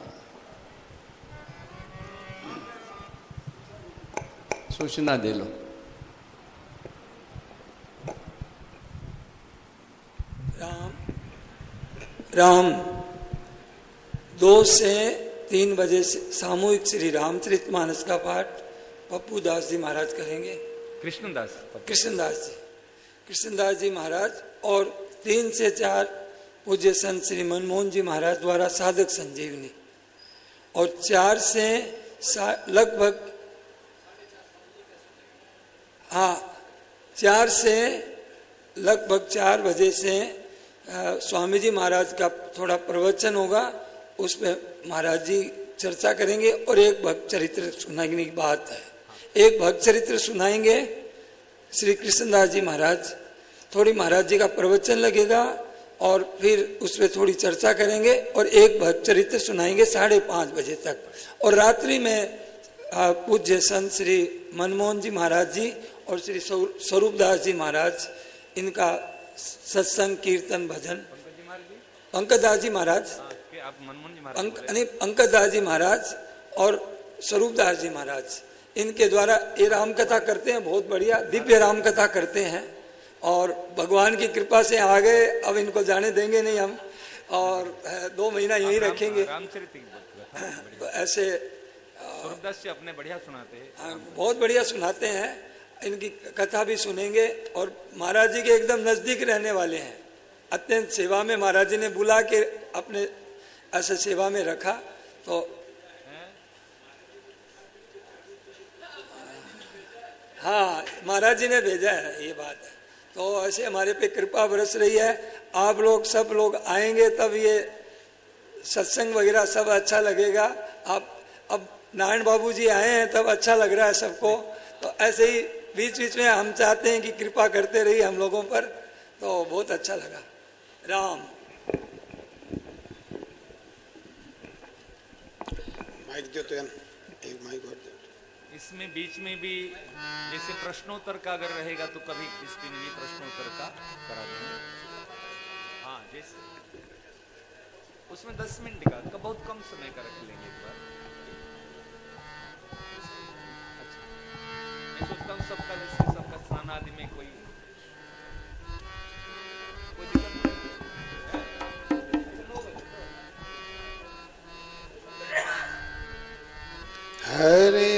सूचना दे लो। राम 2 से 3 बजे से सामूहिक श्री रामचरितमानस का पाठ पप्पू दास जी महाराज करेंगे। कृष्णदास जी महाराज। और 3 से 4 पूज्य संत श्री मनमोहन जी महाराज द्वारा साधक संजीवनी। और 4 से लगभग 4 से लगभग 4 बजे से स्वामी जी महाराज का थोड़ा प्रवचन होगा, उस पर महाराज जी चर्चा करेंगे। और एक भक्त चरित्र सुनाने की बात है, एक भक्त चरित्र सुनाएंगे श्री कृष्णदास जी महाराज। थोड़ी महाराज जी का प्रवचन लगेगा और फिर उस पर थोड़ी चर्चा करेंगे और एक भक्त चरित्र सुनाएंगे 5:30 बजे तक। और रात्रि में पूज्य संत श्री मनमोहन जी महाराज जी और श्री स्वरूपदास जी महाराज, इनका सत्संग कीर्तन भजन। पंकजदास जी महाराज, पंकजदास जी महाराज और स्वरूपदास जी महाराज, इनके द्वारा ये राम कथा करते हैं। बहुत बढ़िया दिव्य राम कथा करते हैं और भगवान की कृपा से आ गए। अब इनको जाने देंगे नहीं हम, और 2 महीना यहीं रखेंगे। तो ऐसे स्वरूपदास जी अपने बढ़िया सुनाते हैं। बहुत बढ़िया सुनाते हैं, इनकी कथा भी सुनेंगे। और महाराज जी के एकदम नजदीक रहने वाले हैं, अत्यंत सेवा में महाराज जी ने बुला के अपने ऐसे सेवा में रखा। तो हाँ, महाराज जी ने भेजा है, ये बात है। तो ऐसे हमारे पे कृपा बरस रही है। आप लोग सब लोग आएंगे तब ये सत्संग वगैरह सब अच्छा लगेगा। आप अब नारायण बाबू जी आए हैं तब अच्छा लग रहा है सबको। तो ऐसे ही बीच बीच में हम चाहते हैं कि कृपा करते रहिए हम लोगों पर, तो बहुत अच्छा लगा। राम माइक दो तो एक माइक और दो। इसमें बीच में भी जैसे प्रश्नोत्तर का अगर रहेगा तो कभी इस दिन भी प्रश्नोत्तर का करा देंगे। हाँ, जैसे उसमें 10 मिनट का बहुत कम समय का रख लेंगे एक बार। अच्छा, मैं सोचता हूँ सबका जैसे सबका स्नान आदि में कोई दिक्कत नहीं। हरे